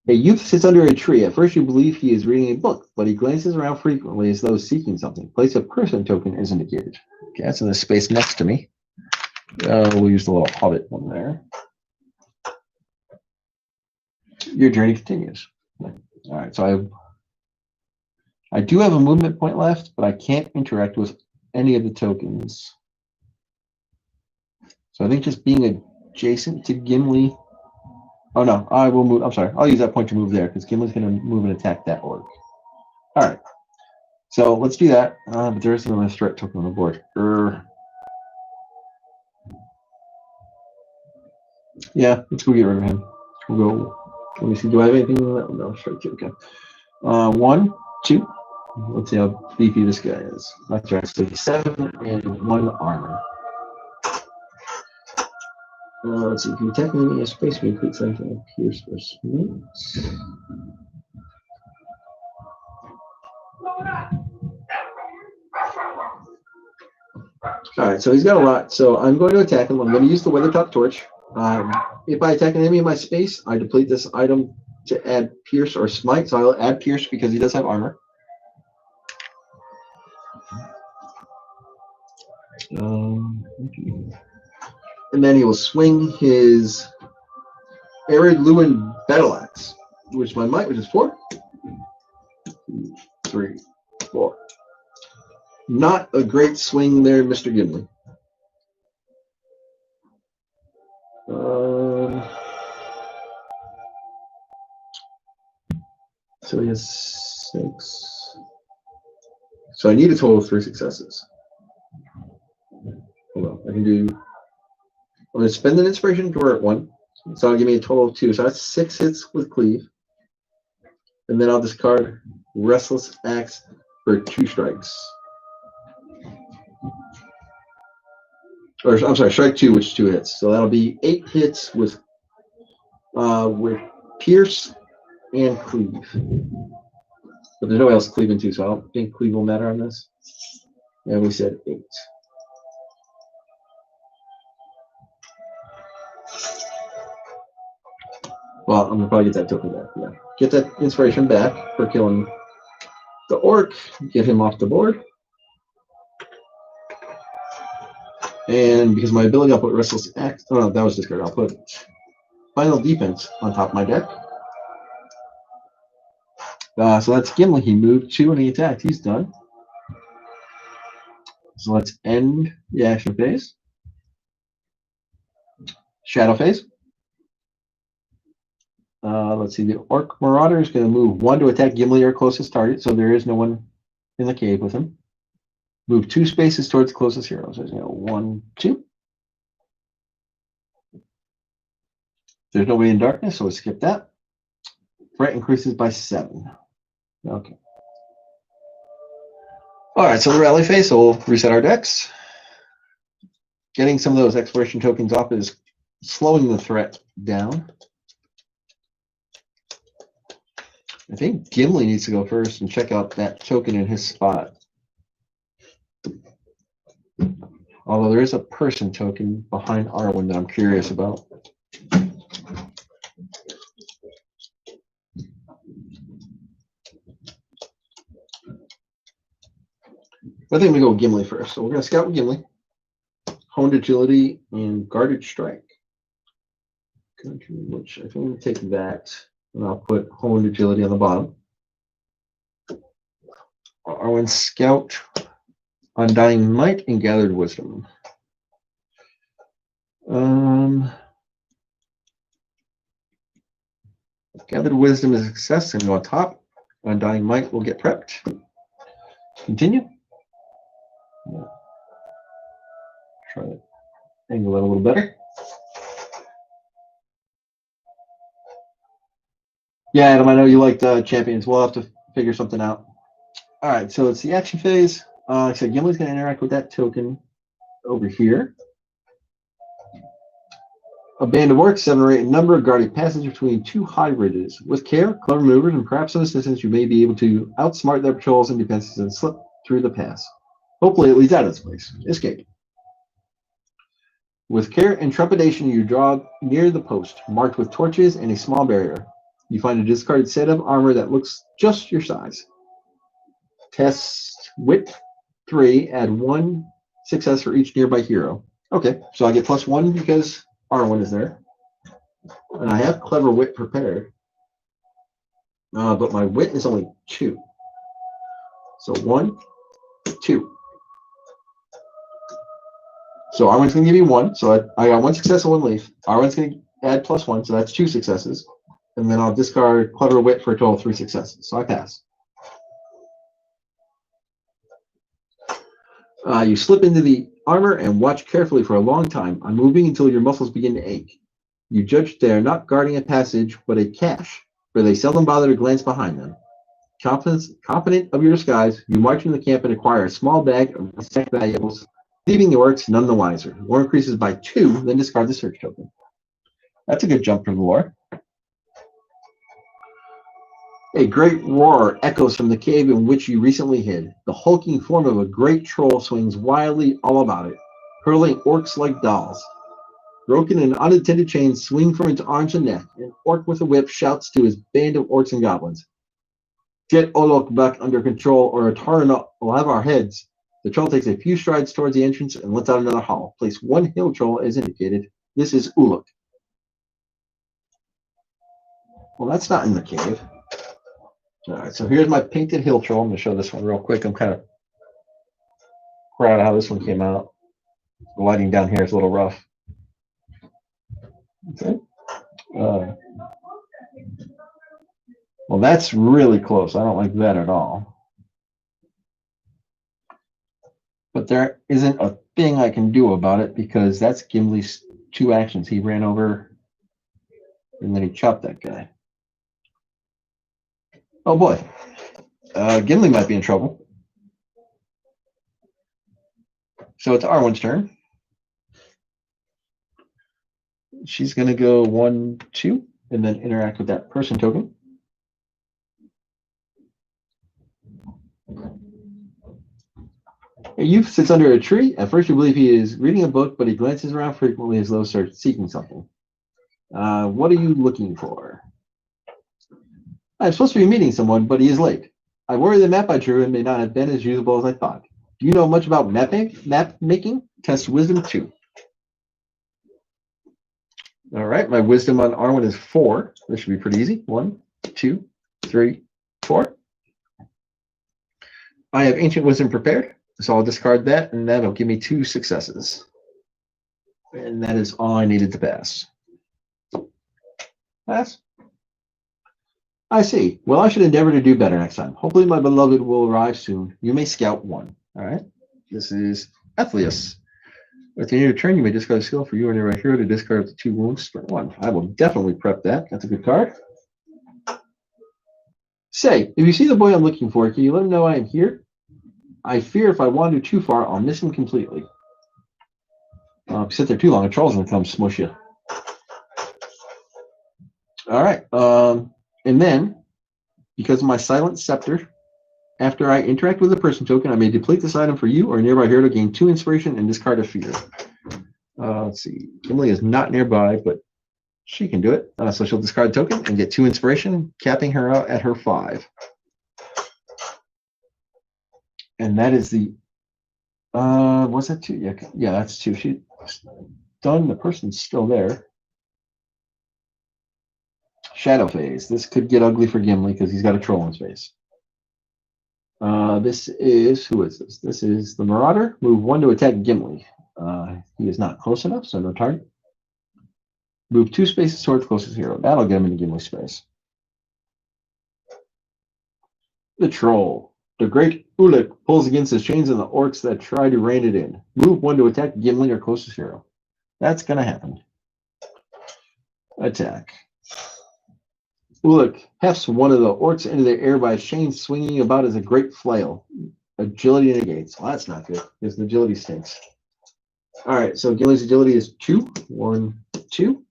A youth sits under a tree. At first you believe he is reading a book, but he glances around frequently as though seeking something. Place a person token is indicated. Okay, that's in the space next to me. We'll use the little hobbit one there. Your journey continues. All right, so I do have a movement point left, but I can't interact with any of the tokens. So I think just being a adjacent to Gimli. Oh no, I will move. I'm sorry. I'll use that point to move there because Gimli's going to move and attack that orc. All right. So let's do that. But there is another threat token on the board. Yeah, let's go get rid of him. We'll go. Let me see. Do I have anything on that? No, strike two. Okay. 1, 2. Let's see how beefy this guy is. That's right. So 7 and 1 armor. Let's see. If you attack me in a space, we include something like pierce or smite. All right, so he's got a lot. So I'm going to attack him. I'm going to use the Weathertop Torch. If I attack an enemy in my space, I deplete this item to add Pierce or Smite. So I'll add Pierce because he does have armor. And then he will swing his Arid Lewin Battle Axe, which my might, which is 4. 2, 3, 4. Not a great swing there, Mr. Gimli. So he has 6. So I need a total of 3 successes. Hold on, I can do. I'm going to spend an inspiration to work 1. So I'll give me a total of 2. So that's 6 hits with cleave. And then I'll discard Restless Axe for 2 strikes. Or I'm sorry, strike 2, which is 2 hits. So that'll be 8 hits with Pierce and Cleave. But there's nobody else cleaving too, so I don't think cleave will matter on this. And we said 8. Well, I'm gonna probably get that token back. Yeah, get that inspiration back for killing the orc. Get him off the board. And because my ability, I'll put Restless Axe. Oh no, that was discarded. I'll put Final Defense on top of my deck. So that's Gimli. He moved 2 and he attacked. He's done. So let's end the action phase. Shadow phase. Let's see. The Orc Marauder is going to move 1 to attack Gimli, or closest target. So there is no one in the cave with him. Move 2 spaces towards the closest hero. So there's 1, 2. There's nobody in darkness, so we'll skip that. Threat increases by 7. Okay. All right, so the rally phase, so we'll reset our decks. Getting some of those exploration tokens off is slowing the threat down. I think Gimli needs to go first and check out that token in his spot. Although there is a person token behind Arwen that I'm curious about. I think we go with Gimli first. So we're going to scout with Gimli. Honed Agility and Guarded Strike. Which I think I'm going to take that, and I'll put Honed Agility on the bottom. Arwen Scout, Undying Might, and Gathered Wisdom. Gathered Wisdom is a success and go on top. Undying Might will get prepped. Continue. Try to angle that a little better. Yeah, Adam, I know you liked champions. We'll have to figure something out. All right, so it's the action phase. So Gimli's going to interact with that token over here. A band of orcs, 7 or 8 in number, guarding passage between 2 high ridges. With care, clever maneuvers, and perhaps some assistance, you may be able to outsmart their patrols and defenses and slip through the pass. Hopefully it leads out of this place. Escape. With care and trepidation, you draw near the post, marked with torches and a small barrier. You find a discarded set of armor that looks just your size. Test Wit 3, add 1 success for each nearby hero. Okay, so I get +1 because R1 is there. And I have Clever Wit prepared. But my Wit is only 2. So 1, 2. So R1's going to give you 1. So I got 1 success and 1 leaf. R1's going to add +1, so that's 2 successes. And then I'll discard Clever Wit for a total of 3 successes. So I pass. You slip into the armor and watch carefully for a long time, unmoving until your muscles begin to ache. You judge they are not guarding a passage, but a cache, for they seldom bother to glance behind them. Confident of your disguise, you march into the camp and acquire a small bag of stacked valuables, leaving the orcs none the wiser. War increases by 2, then discard the search token. That's a good jump from the lore. A great roar echoes from the cave in which you recently hid. The hulking form of a great troll swings wildly all about it, hurling orcs like dolls. Broken and unattended chains swing from its arms and neck. An orc with a whip shouts to his band of orcs and goblins. Get Olok back under control, or Atarna will have our heads. The troll takes a few strides towards the entrance and lets out another howl. Place 1 hill troll as indicated. This is Uluk. Well, that's not in the cave. All right, so here's my painted hill troll. I'm going to show this one real quick. I'm kind of proud of how this one came out. The lighting down here is a little rough. Okay. Well, that's really close. I don't like that at all. But there isn't a thing I can do about it because that's Gimli's 2 actions. He ran over and then he chopped that guy. Oh boy. Gimli might be in trouble. So it's R1's turn. She's going to go 1, 2, and then interact with that person token. A youth sits under a tree. At first you believe he is reading a book, but he glances around frequently as though seeking something. What are you looking for? I'm supposed to be meeting someone, but he is late. I worry the map I drew and may not have been as usable as I thought. Do you know much about map making? Test wisdom 2. All right, my wisdom on R1 is 4. This should be pretty easy. 1, 2, 3, 4. I have ancient wisdom prepared, so I'll discard that, and that'll give me 2 successes. And that is all I needed to pass. Pass. I see. Well, I should endeavor to do better next time. Hopefully my beloved will arrive soon. You may scout 1. All right. This is Athleus. At the end of your turn, you may discard a skill for you or nearby hero to discard up to 2 wounds for 1. I will definitely prep that. That's a good card. Say, if you see the boy I'm looking for, can you let him know I am here? I fear if I wander too far, I'll miss him completely. If you sit there too long, a troll's going to come smush you. All right. And then, because of my Silent Scepter, after I interact with a person token, I may deplete this item for you or a nearby hero to gain 2 inspiration and discard a fear. Let's see. Emily is not nearby, but she can do it. So she'll discard a token and get 2 inspiration, capping her out at her 5. And that is the... was that 2? Yeah, that's 2. She's done. The person's still there. Shadow phase. This could get ugly for Gimli because he's got a troll in his face. This is, who is this? This is the Marauder. Move 1 to attack Gimli. He is not close enough, so no target. Move 2 spaces towards closest hero. That'll get him into Gimli's space. The Troll. The great Ulik pulls against his chains and the orcs that try to rein it in. Move 1 to attack Gimli or closest hero. That's going to happen. Attack. Ulik hefts one of the orcs into the air by his chains, swinging about as a great flail. Agility negates. Well, that's not good because the agility stinks. All right, so Gimli's agility is 2. 1, 2.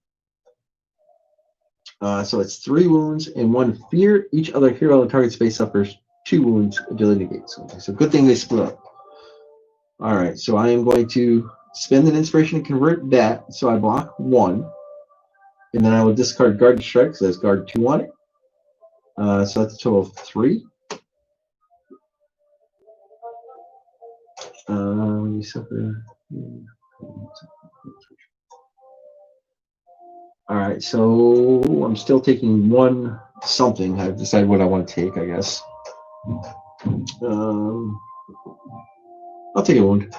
So it's 3 wounds and 1 fear. Each other hero in the target space suffers 2 wounds, agility negates. Okay, so good thing they split up. All right, so I am going to spend an inspiration to convert that. So I block 1. And then I will discard Guard Strike, because there's Guard 2 on it. So that's a total of 3. You suffer. All right, so I'm still taking 1 something. I've decided what I want to take, I guess. I'll take a wound.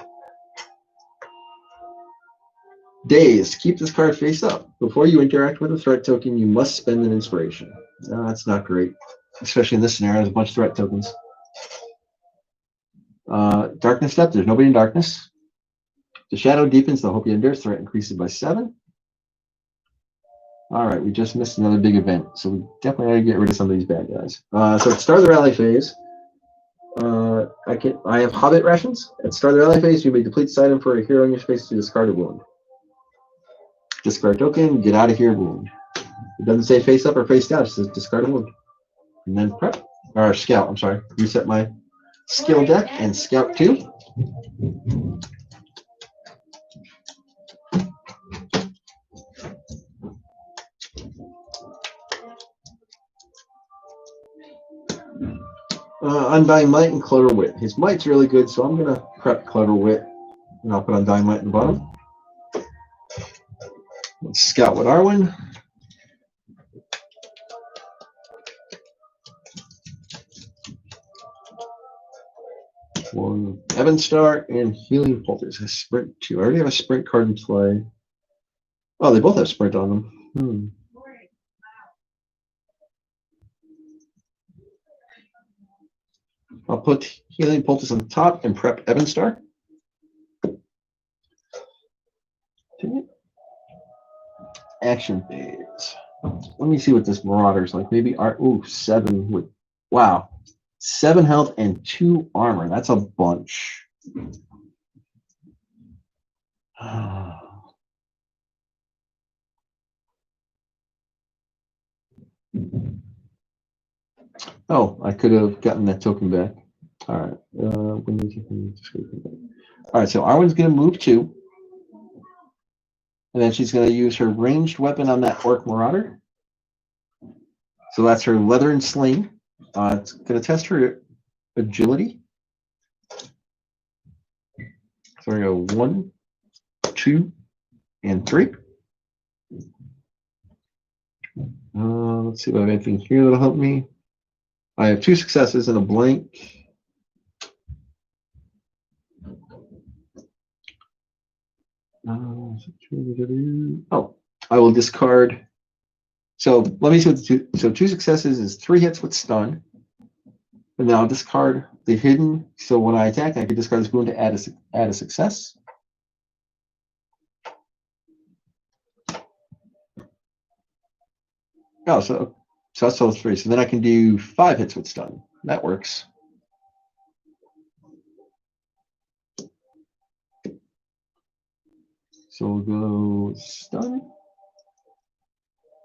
Dazed. Keep this card face up. Before you interact with a threat token, you must spend an inspiration. No, that's not great. Especially in this scenario, there's a bunch of threat tokens. Darkness Step. There's nobody in darkness. The shadow deepens. The hope you endure. Threat increases by 7. All right, we just missed another big event, so we definitely got to get rid of some of these bad guys. So at the start of the rally phase, I have Hobbit rations. At the start of the rally phase, you may deplete this item for a hero in your space to discard a wound. Discard token, get out of here, wound. It doesn't say face up or face down, it says discard a wound. And then prep, or scout, I'm sorry. Reset my skill deck and scout 2. Undying Might and Clever Wit. His Might's really good, so I'm going to prep Clever Wit, and I'll put Undying Might in the bottom. Let's scout with Arwen. One Evan Star and Healing Poultice. I sprint 2. I already have a sprint card in play. Oh, they both have sprint on them. I'll put Healing Poultice on the top and prep Evan Star. Action phase. Let me see what this Marauder's like. Maybe 7 with, wow, 7 health and 2 armor. That's a bunch. Oh, I could have gotten that token back. All right. All right, so Arwen's going to move 2. And then she's going to use her ranged weapon on that Orc Marauder. So that's her Leather and Sling. It's going to test her agility. So we go 1, 2, and 3. Let's see if I have anything here that'll help me. I have 2 successes and a blank. Oh, I will discard. So let me see what the 2. So 2 successes is 3 hits with stun. And then I'll discard the hidden. So when I attack, I can discard this wound to add a success. Oh, so that's all 3. So then I can do 5 hits with stun. That works. So we'll go stun.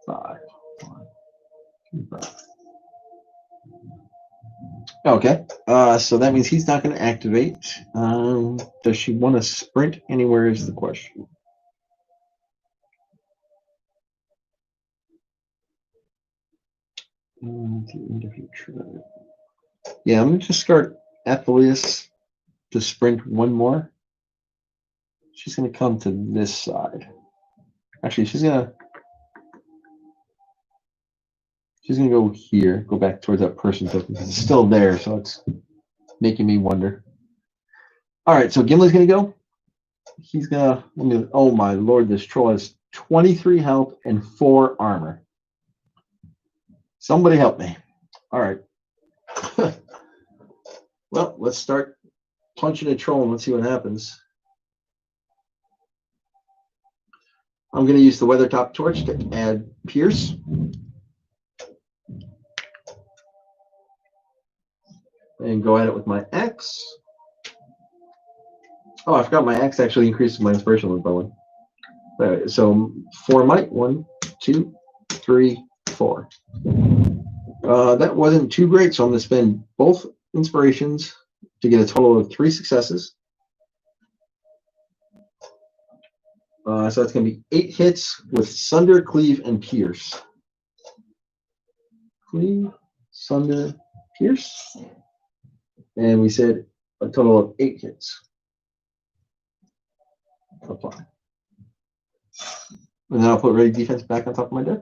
5. 1, 2, 5. Okay. So that means he's not going to activate. Does she want to sprint anywhere is the question. Yeah, I'm going to discard Athalius to sprint 1 more. She's going to come to this side. Actually, she's going to go here, go back towards that person token because it's still there, so it's making me wonder. All right, so Gimli's going to go. He's going to, oh my lord, this troll has 23 health and 4 armor. Somebody help me. All right. Well, let's start punching a troll and let's see what happens. I'm going to use the Weathertop Torch to add Pierce. And go at it with my axe. Oh, I forgot my axe actually increases my inspiration with bowing. So 4 might. 1, 2, 3, 4. That wasn't too great, so I'm going to spend both inspirations to get a total of 3 successes. So that's going to be 8 hits with Sunder, Cleave, and Pierce. Cleave, Sunder, Pierce. And we said a total of 8 hits. Apply. And then I'll put Ready Defense back on top of my deck.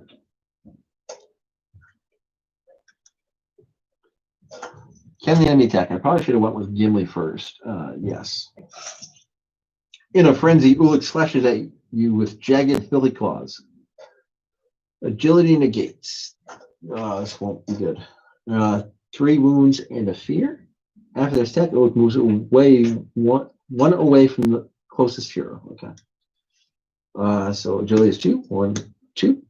Can the enemy attack? I probably should have went with Gimli first. Yes. In a frenzy, Ulik slashes at you with jagged billy claws. Agility negates. This won't be good. 3 wounds and a fear. After this attack, Ulik moves away one away from the closest hero. Okay. So agility is 2. 1, 2.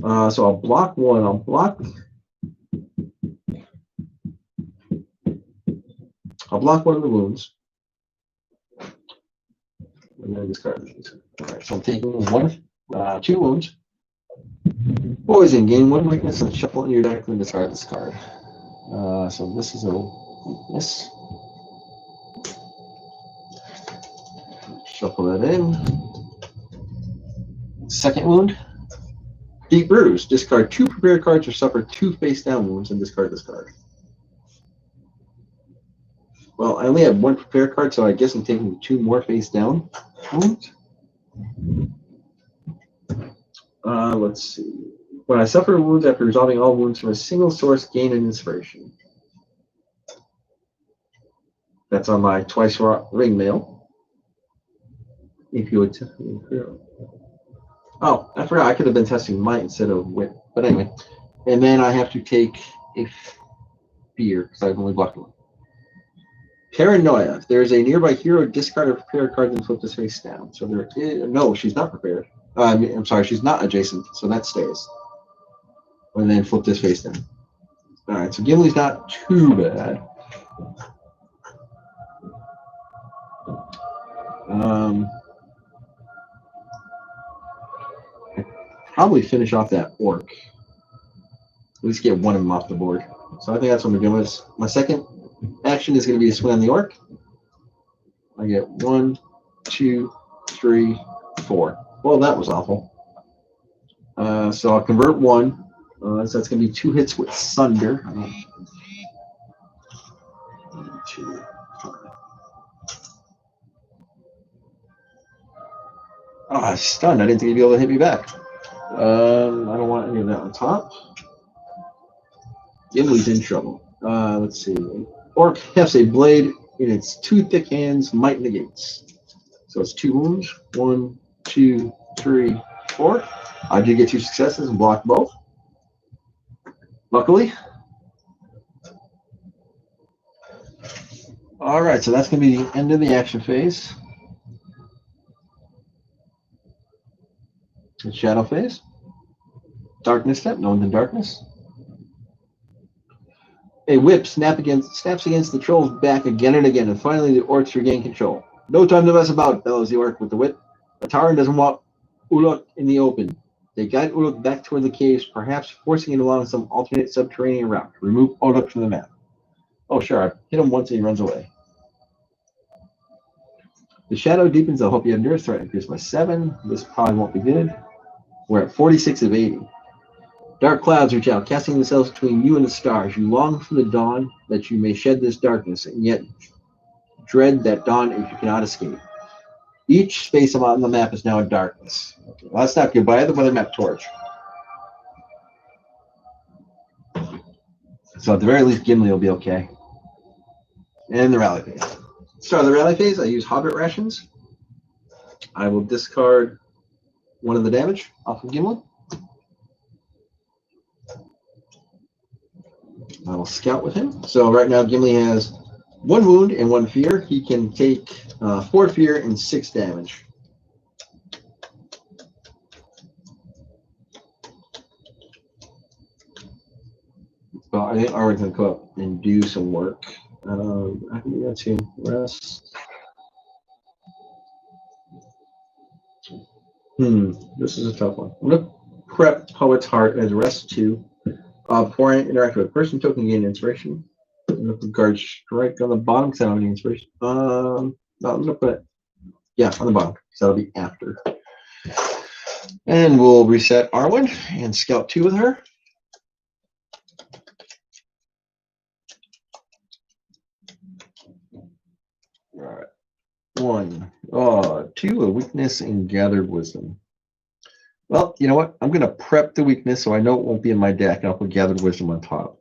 So I'll block 1. I'll block one of the wounds. And then discard these. Alright, so I'm taking 2 wounds. Poison, gain 1 weakness and shuffle in your deck and discard this card. So this is a weakness. Shuffle that in. Second wound. Deep bruise. Discard 2 prepared cards or suffer 2 face down wounds and discard this card. Well, I only have 1 prepared card, so I guess I'm taking 2 more face down wounds. Let's see. When I suffer wounds after resolving all wounds from a single source, gain an inspiration. That's on my twice ring mail. If you would. Oh, I forgot. I could have been testing might instead of wit. But anyway. And then I have to take a fear because I've only blocked 1. Paranoia. If there's a nearby hero, discard a prepared card and flip this face down. So there is. No, she's not prepared. I'm sorry, she's not adjacent, so that stays. And then flip this face down. Alright, so Gimli's not too bad. Probably finish off that orc. At least get one of them off the board. So I think that's what I'm doing. My second action is going to be to swing on the orc. I get 1, 2, 3, 4. Well, that was awful. So I'll convert 1. So that's going to be 2 hits with Sunder. 1, 2, 5. Oh, I was stunned. I didn't think he'd be able to hit me back. I don't want any of that on top. Gimli's in trouble. Let's see. Orc has a blade in its 2 thick hands, might negates. So it's 2 wounds. 1, 2, 3, 4. I did get 2 successes and block both. Luckily. All right, so that's going to be the end of the action phase. The shadow phase. Darkness step, known than darkness. A whip snaps against the troll's back again and again, and finally the orcs regain control. No time to mess about, bellows the orc with the whip. Ataran doesn't want Uluk in the open. They guide Uluk back toward the caves, perhaps forcing it along some alternate subterranean route. Remove Uluk from the map. Oh, sure, I hit him once and he runs away. The shadow deepens. I hope you have near threat. Increased by 7. This probably won't be good. We're at 46 of 80. Dark clouds reach out, casting themselves between you and the stars. You long for the dawn that you may shed this darkness, and yet dread that dawn if you cannot escape. Each space on the map is now a darkness. Okay, well, that's not good, but I have the weather map torch. So at the very least, Gimli will be okay. And the rally phase. Start of the rally phase, I use Hobbit rations. I will discard 1 of the damage off of Gimli. I will scout with him. So right now Gimli has 1 wound and 1 fear. He can take 4 fear and 6 damage. Well, I think Arwen's going to go up and do some work. I think that's him. Rest. This is a tough one. I'm going to prep Poet's Heart as rest 2. Before I interact with a person token, gain inspiration. I'm going to put guard strike on the bottom because I don't have any inspiration. No, I'm going to put it, on the bottom because that'll be after. And we'll reset Arwen and scout 2 with her. All right. 1, 2, a weakness and gathered wisdom. Well, you know what? I'm going to prep the weakness so I know it won't be in my deck, and I'll put gathered wisdom on top.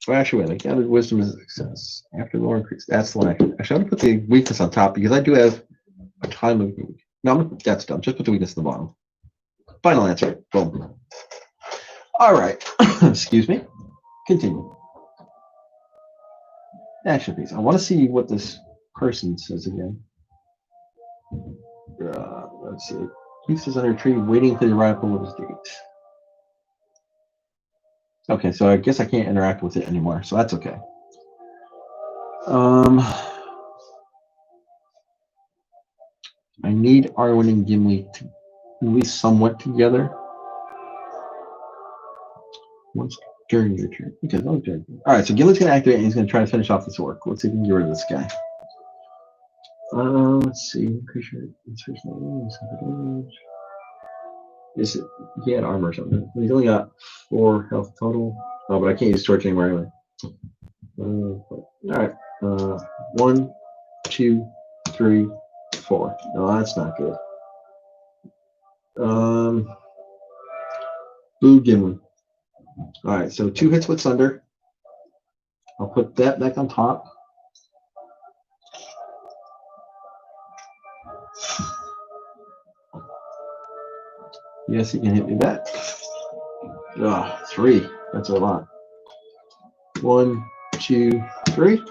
Well, actually, wait. Gathered wisdom is a success. After lower increase, that's the one. Actually, I'm gonna put the weakness on top because I do have a time of need. No, that's dumb. Just put the weakness on the bottom. Final answer. Boom. All right. Excuse me. Continue. Action, please. I want to see what this person says again. Let's see. Keeps us under a tree, waiting for the arrival of his date. Okay, so I guess I can't interact with it anymore, so that's okay. I need Arwen and Gimli to at least somewhat together. Once during your turn. Okay, no turn. All right, so Gimli's going to activate and he's going to try to finish off this orc. Let's see if we can get rid of this guy. Let's see. Creature is it? He had armor or something. He's only got 4 health total. Oh, but I can't use torch anymore anyway. All right. 1, 2, 3, 4. No, that's not good. Blue Gimli. All right, so 2 hits with Sunder. I'll put that back on top. Yes, he can hit me back. 3. That's a lot. 1, 2, 3.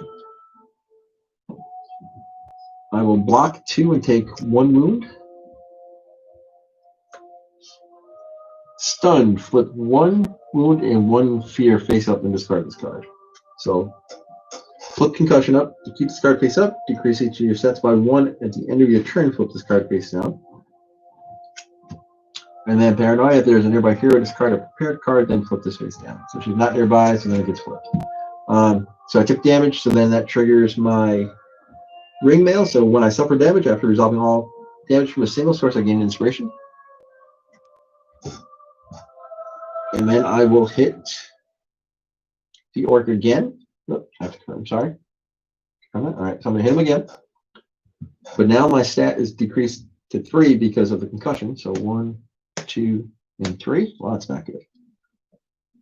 I will block 2 and take 1 wound. Stunned, flip 1 wound and 1 fear face up and discard this card. So flip concussion up to keep this card face up, decrease each of your stats by 1 at the end of your turn, flip this card face down. And then paranoia, if there's a nearby hero, discard a prepared card, then flip this face down. So she's not nearby, so then it gets flipped. So I took damage, so then that triggers my ring mail. So when I suffer damage, after resolving all damage from a single source, I gain inspiration. And then I will hit the orc again. Nope, I'm sorry. All right, so I'm going to hit him again. But now my stat is decreased to 3 because of the concussion. So 1, 2, and 3. Well, that's not good.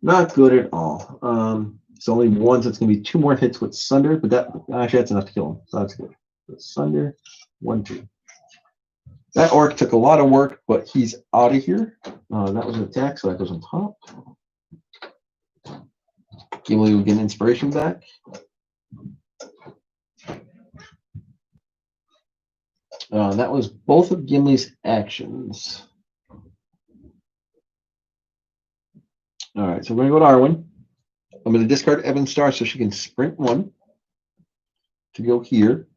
Not good at all. It's only 1, so it's going to be 2 more hits with Sunder, but that actually that's enough to kill him. So that's good. So Sunder, 1, 2. That orc took a lot of work, but he's out of here. That was an attack, so that goes on top. Gimli will get inspiration back. That was both of Gimli's actions. All right, so we're going to go to Arwen. I'm going to discard Evan's Star so she can sprint 1 to go here.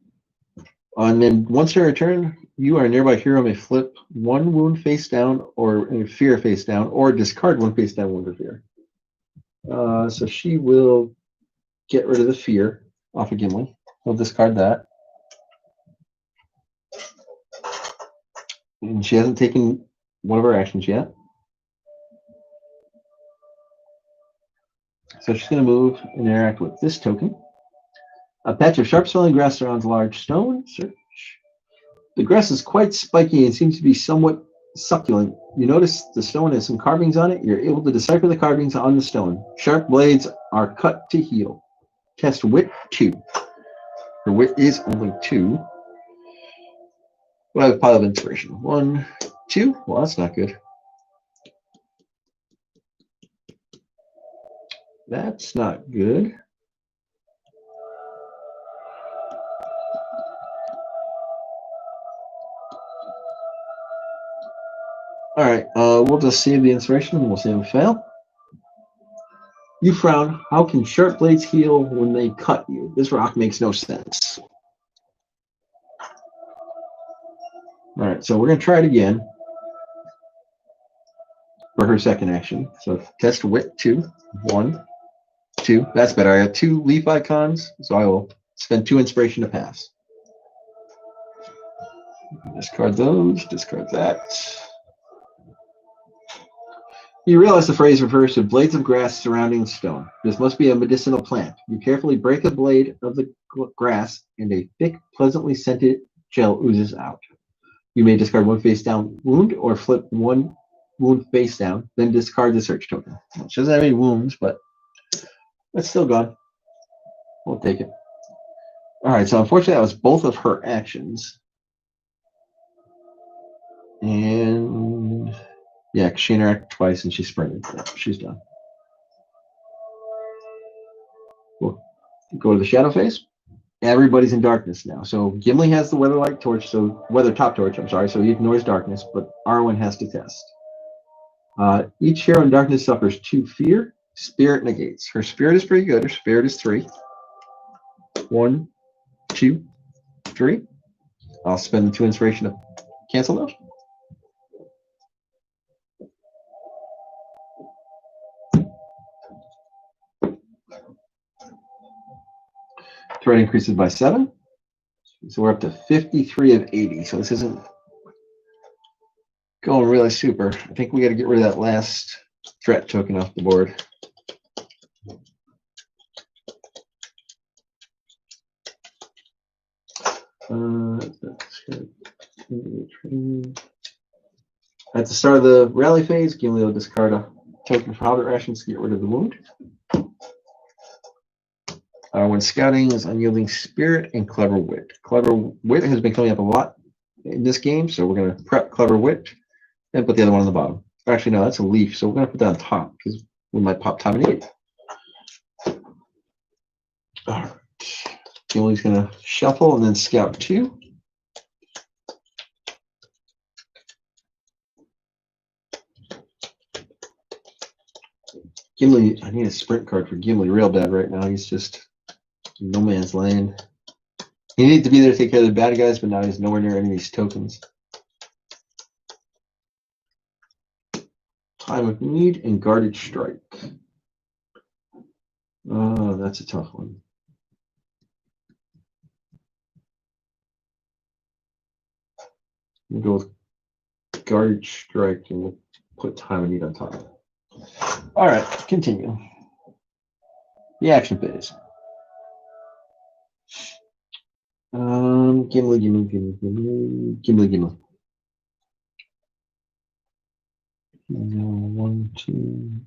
And then once her turn, you are a nearby hero may flip 1 wound face down or a fear face down, or discard 1 face down wound or fear. So she will get rid of the fear off of Gimli. We'll discard that. And she hasn't taken one of her actions yet. So she's going to move and interact with this token. A patch of sharp-smelling grass surrounds a large stone. Search. The grass is quite spiky and seems to be somewhat succulent. You notice the stone has some carvings on it. You're able to decipher the carvings on the stone. Sharp blades are cut to heal. Test wit 2. Her wit is only 2. We'll have a pile of inspiration. 1, 2. Well, that's not good. That's not good. All right, we'll just save the inspiration and we'll see him fail. You frown. How can sharp blades heal when they cut you? This rock makes no sense. All right, so we're going to try it again for her second action. So test wit 2. 1, 2. That's better. I have 2 leaf icons, so I will spend 2 inspiration to pass. Discard those. Discard that. You realize the phrase refers to blades of grass surrounding stone. This must be a medicinal plant. You carefully break a blade of the grass, and a thick, pleasantly scented gel oozes out. You may discard 1 face down wound or flip 1 wound face down, then discard the search token. She doesn't have any wounds, but It's still gone. We'll take it. All right, so unfortunately, that was both of her actions. And yeah, she interacted twice and she sprinted. She's done. We'll go to the shadow phase. Everybody's in darkness now. So Gimli has the weather light torch, so weather top torch, I'm sorry, so he ignores darkness, but Arwen has to test. Each hero in darkness suffers 2 fear. Spirit negates. Her spirit is pretty good. Her spirit is 3. 1, 2, 3. I'll spend the 2 inspiration to cancel those. Threat increases by 7. So we're up to 53 of 80. So this isn't going really super. I think we got to get rid of that last threat token off the board. At the start of the rally phase, Gimli will discard a token for Hobbit rations to get rid of the wound. When scouting is Unyielding Spirit and Clever Wit. Clever Wit has been coming up a lot in this game, so we're going to prep Clever Wit and put the other one on the bottom. Actually, no, that's a leaf, so we're going to put that on top because we might pop time and need. All right. Gimli's going to shuffle and then scout 2. Gimli, I need a sprint card for Gimli real bad right now. He's just no man's land. He needs to be there to take care of the bad guys, but now he's nowhere near any of these tokens. Time of Need and Guarded Strike. Oh, that's a tough one. We'll go with Guarded Strike and we'll put Time of Need on top. All right, continue. The action phase. Gimli. 1, 2.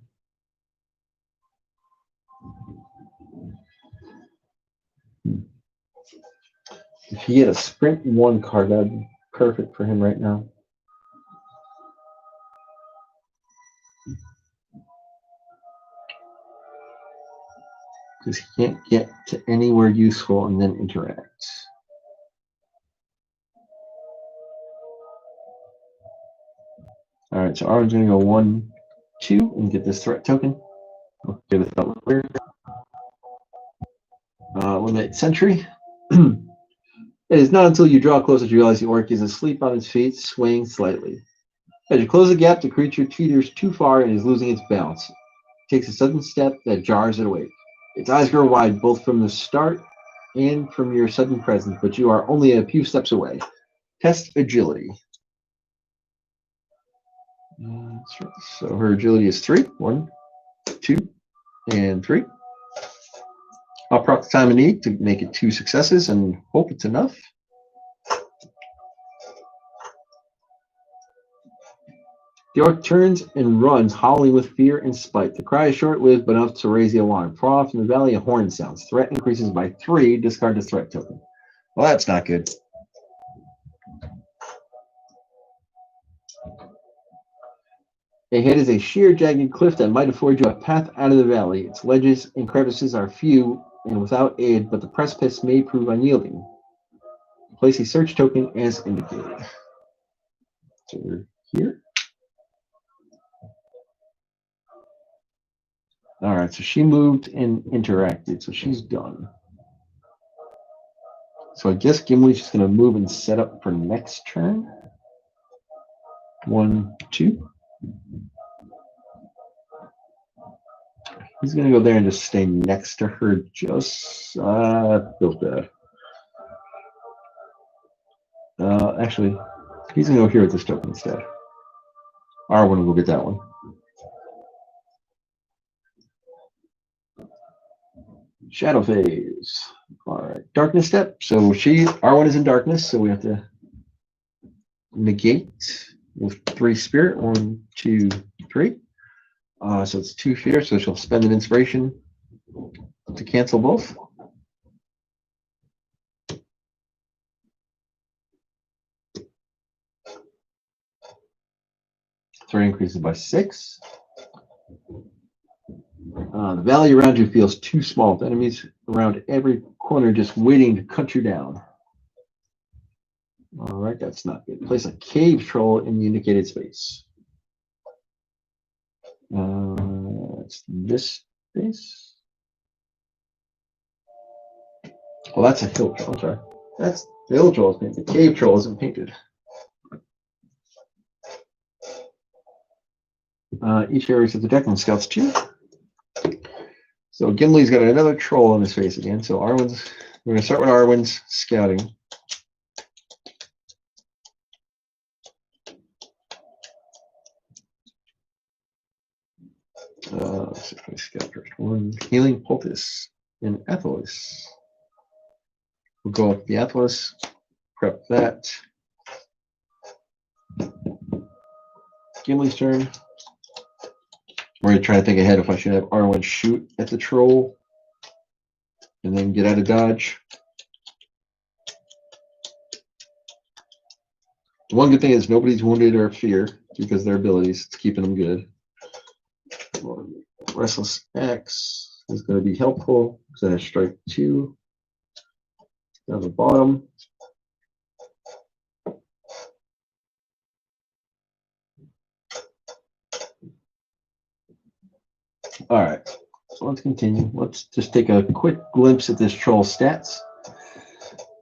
If he had a sprint 1 card, that'd be perfect for him right now. Because he can't get to anywhere useful and then interact. All right, so Arwen's going to go 1, 2 and get this threat token. I'll give it that weird. Eliminate Sentry. It is not until you draw close that you realize the orc is asleep on its feet, swaying slightly. As you close the gap, the creature teeters too far and is losing its balance. It takes a sudden step that jars it awake. Its eyes grow wide both from the start and from your sudden presence, but you are only a few steps away. Test agility. So her agility is 3. 1, 2, and 3. I'll proc the Time of Need to make it 2 successes and hope it's enough. The orc turns and runs, howling with fear and spite. The cry is short-lived, but enough to raise the alarm. Far off in the valley, a horn sounds. Threat increases by 3. Discard the threat token. Well, that's not good. Ahead is a sheer, jagged cliff that might afford you a path out of the valley. Its ledges and crevices are few and without aid, but the precipice may prove unyielding. Place a search token as indicated. So we're here. All right, so she moved and interacted, so she's done. So I guess Gimli's just going to move and set up for next turn. 1, 2. He's going to go there and just stay next to her. Just feels bad. Actually, he's going to go here with this token instead. Arwen will get that one. Shadow phase. All right, darkness step. So Arwen is in darkness, so we have to negate with 3 spirit. 1, 2, 3. So it's 2 fear, so she'll spend an inspiration to cancel both. 3 increases by 6. The valley around you feels too small. The enemies around every corner just waiting to cut you down. All right, that's not good. Place a cave troll in the indicated space. It's this space. Well, that's a hill troll. I'm sorry. That's the hill troll is painted. The cave troll isn't painted. Each area of the deck and scouts 2. So Gimli's got another troll on his face again. So we're going to start with Arwen's scouting. Let's see if I scout first. 1 healing poultice in Athelos. We'll go up the Athelos, prep that. Gimli's turn. We're trying to think ahead if I should have Arwen shoot at the troll and then get out of dodge. The one good thing is nobody's wounded or fear because of their abilities. It's keeping them good. Restless X is going to be helpful because I have strike 2 down the bottom. All right, so let's continue. Let's just take a quick glimpse at this troll's stats.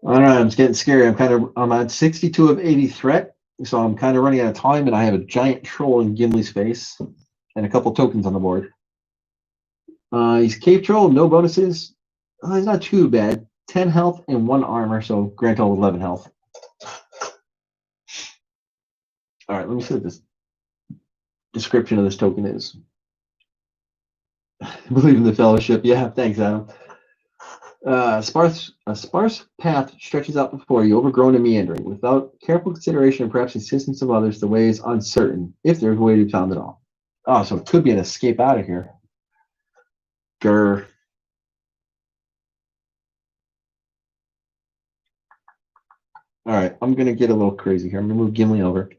All right, I'm getting scary. I'm on 62 of 80 threat, so I'm kind of running out of time, and I have a giant troll in Gimli's face and a couple tokens on the board. He's cave troll, no bonuses. He's not too bad. 10 health and 1 armor, so grand total 11 health. All right, let me see what this description of this token is. Believe in the fellowship. Yeah, thanks, Adam. A sparse path stretches out before you, overgrown and meandering. Without careful consideration and perhaps the assistance of others, the way is uncertain, if there's a way to be found at all. Oh, so it could be an escape out of here. Grr. All right, I'm going to get a little crazy here. I'm going to move Gimli over.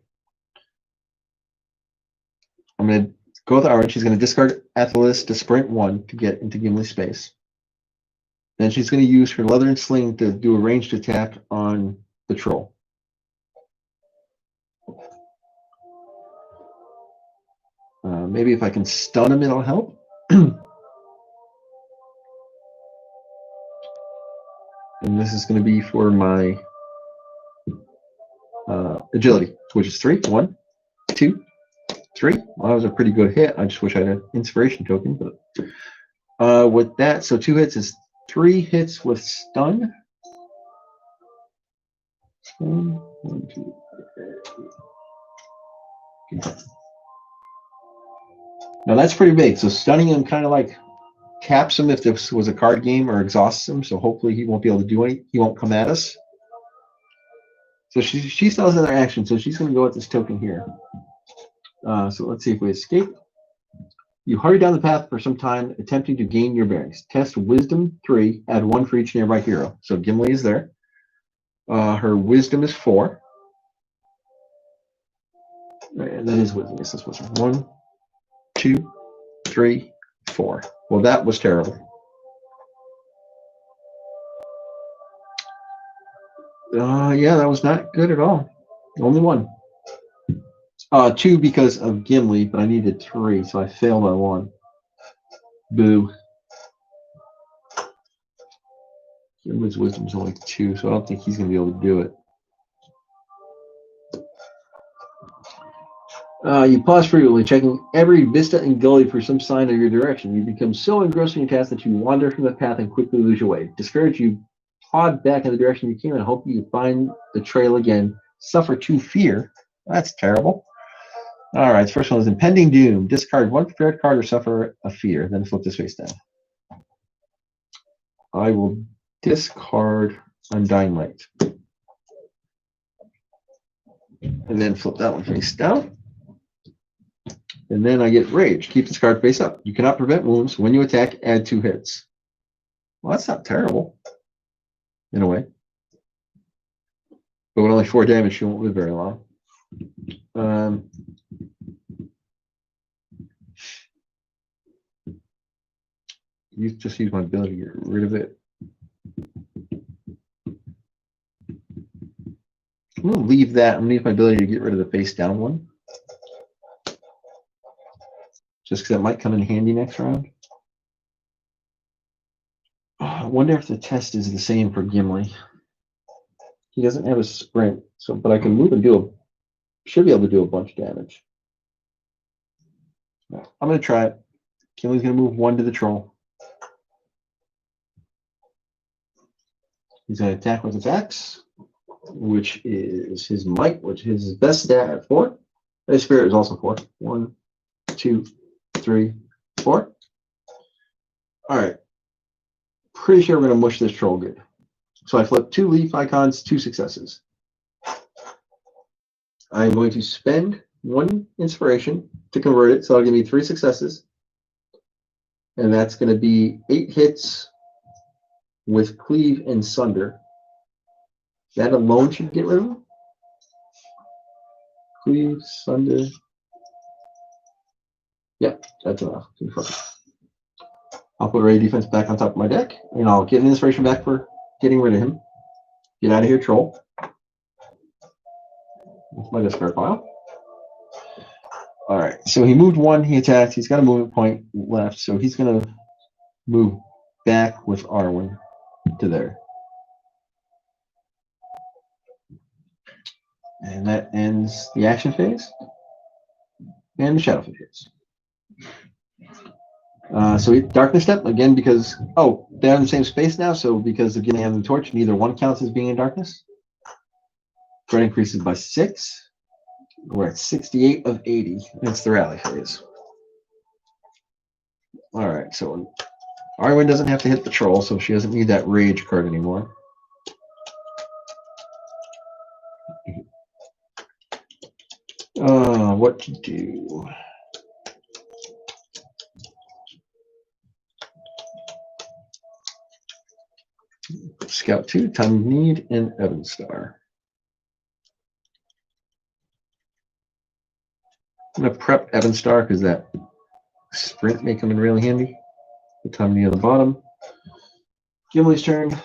I'm going to go with Arwen. She's going to discard Athelos to sprint 1 to get into Gimli's space. Then she's going to use her leather and sling to do a ranged attack on the troll. Maybe if I can stun him, it'll help. And this is going to be for my agility, which is 3. 1, 2, 3. Well, that was a pretty good hit. I just wish I had an inspiration token. But with that, so 2 hits is 3 hits with stun. 1, 2, 3. Now that's pretty big. So stunning him kind of like caps him if this was a card game or exhausts him. So hopefully he won't be able to do anything. He won't come at us. So she still has another action. So she's going to go with this token here. So let's see if we escape. You hurry down the path for some time, attempting to gain your bearings. Test Wisdom 3, add 1 for each nearby hero. So Gimli is there. Her Wisdom is 4. And that is Wisdom. Yes, that's Wisdom. 1, 2, 3, 4. Well, that was terrible. Yeah, that was not good at all. Only 1. 2 because of Gimli, but I needed 3, so I failed by 1. Boo. Gimli's Wisdom is only 2, so I don't think he's going to be able to do it. You pause frequently, checking every vista and gully for some sign of your direction. You become so engrossed in your task that you wander from the path and quickly lose your way. Discouraged, you plod back in the direction you came and hope you find the trail again. Suffer 2 fear. That's terrible. All right, first one is Impending Doom. Discard 1 prepared card or suffer a fear, then flip this face down. I will discard Undying Light. And then flip that one face down. And then I get rage. Keep this card face up. You cannot prevent wounds. When you attack, add 2 hits. Well, that's not terrible, in a way. But with only 4 damage, she won't live very long. Just use my ability to get rid of it. I'm going to leave that. I'm going to use my ability to get rid of the face down one. Just because that might come in handy next round. I wonder if the test is the same for Gimli. He doesn't have a sprint, so but I can move and should be able to do a bunch of damage. I'm going to try it. Gimli's going to move 1 to the troll. He's going to attack with his axe, which is his might, which is his best stat at 4. His spirit is also 4. 1, 2, 3, 4. All right. Pretty sure we're going to mush this troll good. So I flip 2 leaf icons, 2 successes. I'm going to spend 1 inspiration to convert it, so that'll give me 3 successes. And that's going to be 8 hits with cleave and sunder. That alone should get rid of him. Cleave, sunder. Yep, that's enough. I'll put Ray Defense back on top of my deck, and I'll get an inspiration back for getting rid of him. Get out of here, troll. That's my discard pile. All right, so he moved 1, he attacked. He's got a movement point left, so he's going to move back with Arwen to there. And that ends the action phase and the shadow phase. So darkness step again because they're in the same space now. So because of getting out of the torch, neither one counts as being in darkness. Threat increases by 6. We're at 68 of 80. It's the rally phase. All right, so Arwen doesn't have to hit the troll, so she doesn't need that rage card anymore. What to do? Scout 2, Time of Need, and Evan Star. I'm going to prep Evan Star because that sprint may come in really handy. The Time of Need on the bottom. Gimli's turn.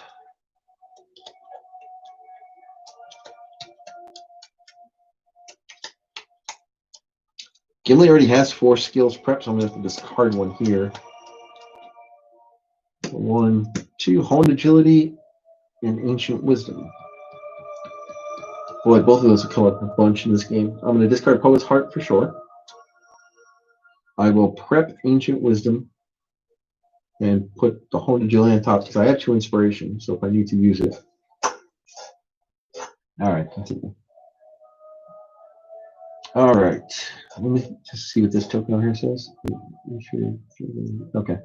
Gimli already has 4 skills prepped, so I'm going to have to discard 1 here. 1, 2, Honed Agility, and Ancient Wisdom. Boy, both of those will come up a bunch in this game. I'm going to discard Poet's Heart for sure. I will prep Ancient Wisdom and put the Honed Agility on top because I have 2 inspiration, so if I need to use it. All right, continue. All right, let me just see what this token over here says. Okay,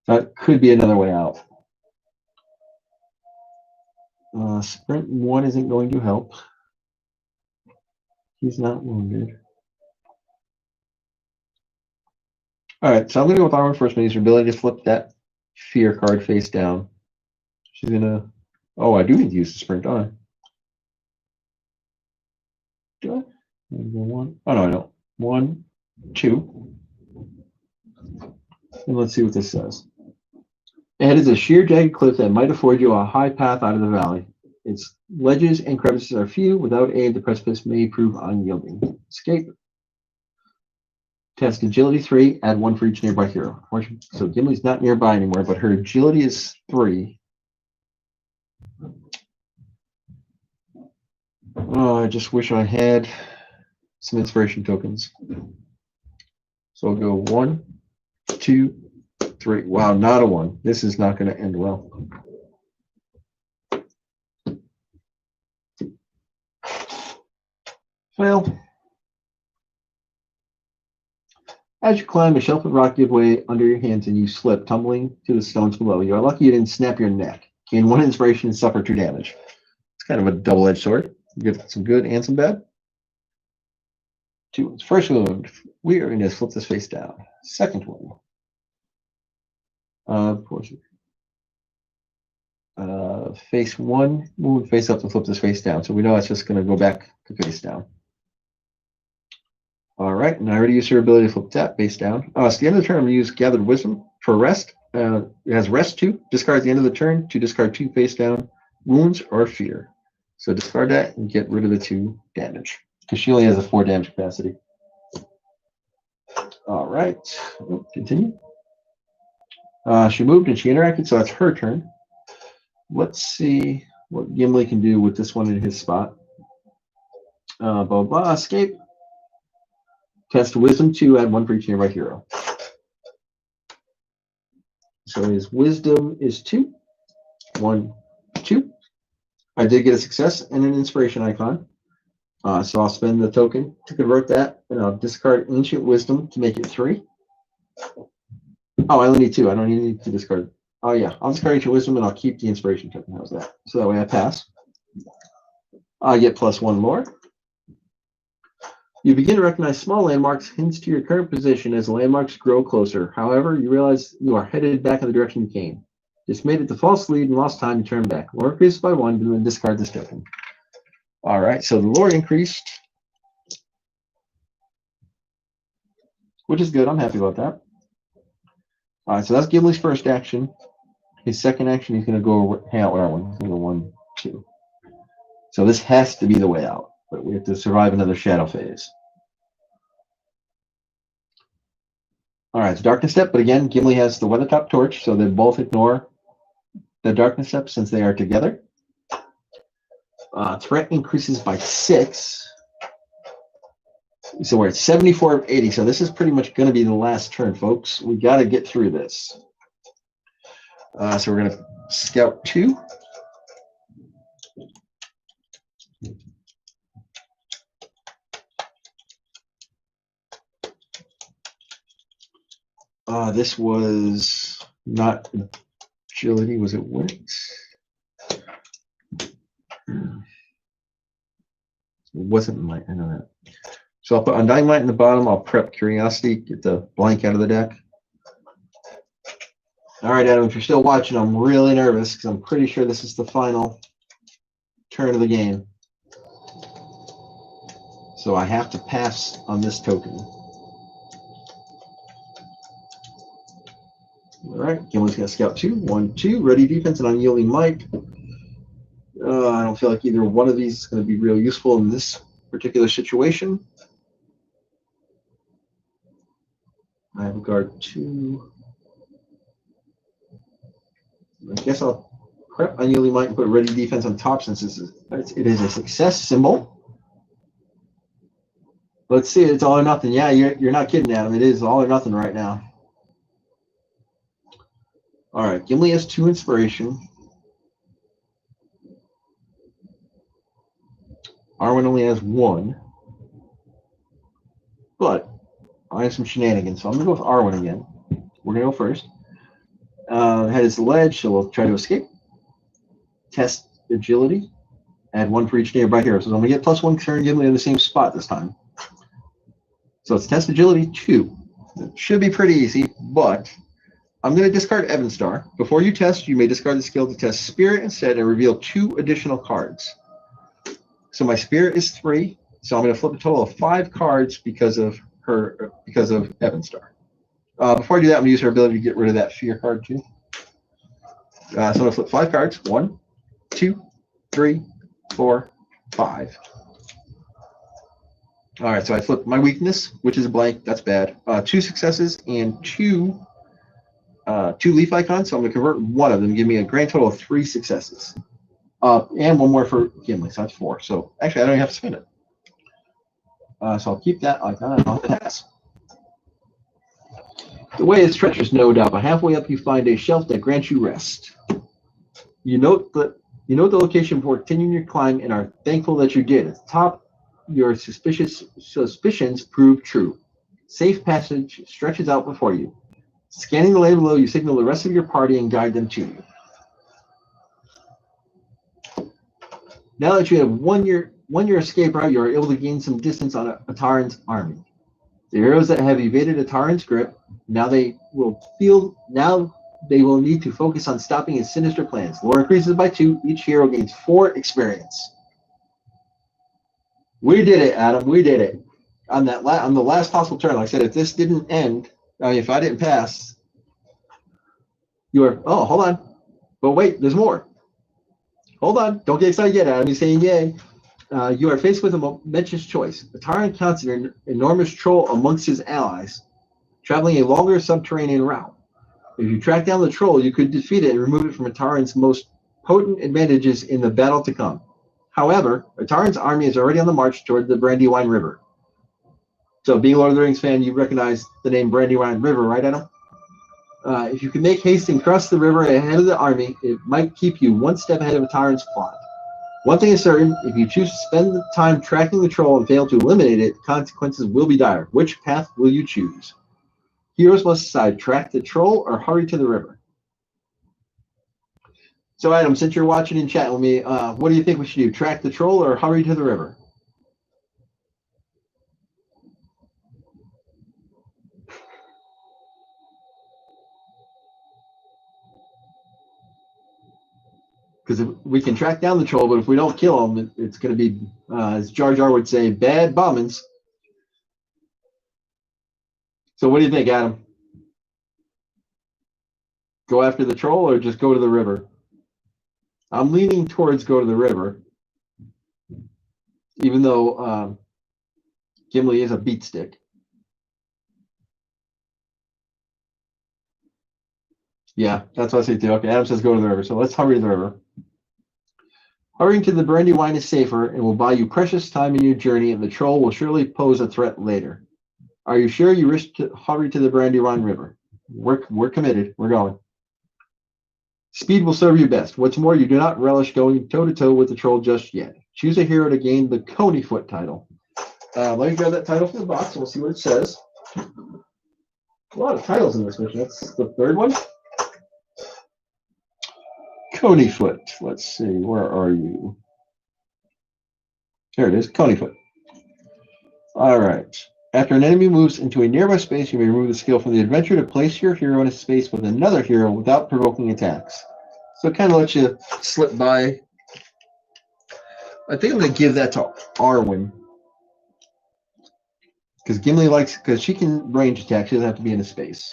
that could be another way out. Sprint 1 isn't going to help. He's not wounded. All right, so I'm going to go with Arwen first. Use her ability to flip that fear card face down. She's going to... Oh, I do need to use the sprint on. Do I? 1. Oh, no, I don't. 1, 2. And let's see what this says. Ahead is a sheer jagged cliff that might afford you a high path out of the valley. Its ledges and crevices are few. Without aid, the precipice may prove unyielding. Escape. Test agility 3, add 1 for each nearby hero. So Gimli's not nearby anymore, but her agility is 3. Oh, I just wish I had some inspiration tokens. So I'll go 1, 2, 3. Wow, not a 1. This is not going to end well. Well, as you climb, a shelf of rock give way under your hands and you slip, tumbling to the stones below. You are lucky you didn't snap your neck. Gain 1 inspiration and suffer 2 damage. It's kind of a double-edged sword. You get some good and some bad. Two wounds. First wound, we are going to flip this face down. Second one. Face one, move face up and flip this face down. So we know it's just going to go back to face down. All right, and I already used her ability to flip that face down. So at the end of the turn, I'm going to use Gathered Wisdom for rest. It has rest 2. Discard at the end of the turn to discard 2 face down wounds or fear. So discard that and get rid of the 2 damage because she only has a 4 damage capacity. All right, continue. She moved and she interacted, so that's her turn. Let's see what Gimli can do with this one in his spot. Blah, blah, escape. Test Wisdom 2, add 1 for each nearby hero. So his Wisdom is 2. 1, 2. I did get a success and an inspiration icon. So I'll spend the token to convert that, and I'll discard Ancient Wisdom to make it 3. Oh, I only need 2. I don't need to discard. Oh, yeah. I'll discard Ancient Wisdom, and I'll keep the inspiration token. How's that? So that way I pass. I get +1 more. You begin to recognize small landmarks, hints to your current position as landmarks grow closer. However, you realize you are headed back in the direction you came. Dismayed at the false lead and lost time to turn back. Lore increases by 1, and then discard this token. All right, so the lore increased, which is good. I'm happy about that. All right, so that's Gimli's first action. His second action, he's going to go hang out with our one. He's going to go 1, 2. So this has to be the way out, but we have to survive another shadow phase. All right, it's Darkness Step, but again, Gimli has the Weathertop Torch, so they both ignore the Darkness Step since they are together. Threat increases by 6. So we're at 74 of 80. So this is pretty much going to be the last turn, folks. We got to get through this. So we're going to scout 2. This was not agility. Was it wit? It wasn't light. I know that. So I'll put Undying Light in the bottom. I'll prep Curiosity, get the blank out of the deck. All right, Adam, if you're still watching, I'm really nervous because I'm pretty sure this is the final turn of the game. So I have to pass on this token. All right, Gimli's going to scout 2. 1, 2. Ready defense and Unyielding Might. I don't feel like either one of these is going to be real useful in this particular situation. I have a guard 2. I guess I'll prep Unyielding Might and put Ready Defense on top since it is a success symbol. Let's see, it's all or nothing. Yeah, you're not kidding, Adam. It is all or nothing right now. All right, Gimli has 2 inspiration. Arwen only has 1. But I have some shenanigans, so I'm going to go with Arwen again. We're going to go first. Head is the ledge, so we'll try to escape. Test agility. Add 1 for each nearby hero. So I'm going to get +1 turn Gimli in the same spot this time. So it's test agility 2. It should be pretty easy, but I'm going to discard Evanstar. Before you test, you may discard the skill to test Spirit instead and reveal 2 additional cards. So my Spirit is 3, so I'm going to flip a total of 5 cards because of Evanstar. Before I do that, I'm going to use her ability to get rid of that fear card too. So I'm going to flip 5 cards. 1, 2, 3, 4, 5. All right, so I flipped my weakness, which is a blank. That's bad. 2 successes and 2 leaf icons. So I'm going to convert 1 of them, give me a grand total of 3 successes. And 1 more for Gimli, so that's 4. So actually, I don't even have to spend it. So I'll keep that icon and I'll pass. The way is treacherous, no doubt, but halfway up you find a shelf that grants you rest. You note the location before continuing your climb and are thankful that you did. At the top, your suspicions prove true. Safe passage stretches out before you. Scanning the layer below, you signal the rest of your party and guide them to you. Now that you have won your when your escape route, you are able to gain some distance on Ataran's army. The heroes that have evaded Ataran's grip, now they will need to focus on stopping his sinister plans. Lore increases by 2. Each hero gains 4 experience. We did it, Adam. We did it. On the last possible turn, like I said, if this didn't end, if I didn't pass, you are. Oh, hold on. But wait, there's more. Hold on. Don't get excited yet, Adam. He's saying yay. You are faced with a momentous choice. Ataran counts an enormous troll amongst his allies, traveling a longer subterranean route. If you track down the troll, you could defeat it and remove it from Ataran's most potent advantages in the battle to come. However, Ataran's army is already on the march toward the Brandywine River. So, being a Lord of the Rings fan, you recognize the name Brandywine River, right, Adam? If you can make haste and cross the river ahead of the army, it might keep you one step ahead of Ataran's plot. One thing is certain, if you choose to spend the time tracking the troll and fail to eliminate it, the consequences will be dire. Which path will you choose? Heroes must decide, track the troll or hurry to the river. So, Adam, since you're watching and chatting with me, what do you think we should do? Track the troll or hurry to the river? Because we can track down the troll, but if we don't kill him, it's going to be, as Jar Jar would say, bad bombings. So what do you think, Adam? Go after the troll or just go to the river? I'm leaning towards go to the river, even though Gimli is a beat stick. Yeah, that's what I say too. Okay, Adam says go to the river, so let's hurry to the river. Hurrying to the Brandywine is safer and will buy you precious time in your journey, and the troll will surely pose a threat later. Are you sure you wish to hurry to the Brandywine River? We're committed. We're going. Speed will serve you best. What's more, you do not relish going toe-to-toe with the troll just yet. Choose a hero to gain the Coneyfoot title. Let me grab that title from the box, and we'll see what it says. A lot of titles in this mission. That's the third one. Coneyfoot. Let's see. Where are you? There it is. Coneyfoot. All right. After an enemy moves into a nearby space, you may remove the skill from the adventure to place your hero in a space with another hero without provoking attacks. So it kind of lets you slip by. I think I'm going to give that to Arwen. Because Gimli because she can range attack. She doesn't have to be in a space.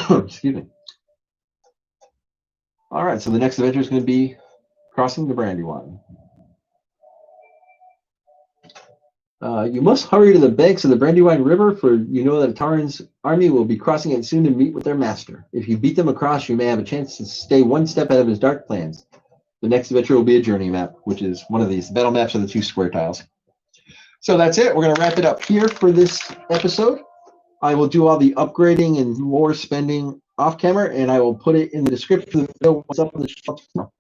Excuse me. All right, so the next adventure is going to be crossing the Brandywine. You must hurry to the banks of the Brandywine River, for you know that Ataran's army will be crossing it soon to meet with their master. If you beat them across, you may have a chance to stay one step ahead of his dark plans. The next adventure will be a journey map, which is one of these. The battle maps are the 2 square tiles. So that's it. We're going to wrap it up here for this episode. I will do all the upgrading and more spending off camera, and I will put it in the description of the video what's up on the channel.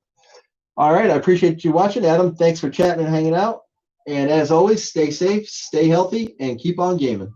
All right, I appreciate you watching. Adam, thanks for chatting and hanging out. And as always, stay safe, stay healthy, and keep on gaming.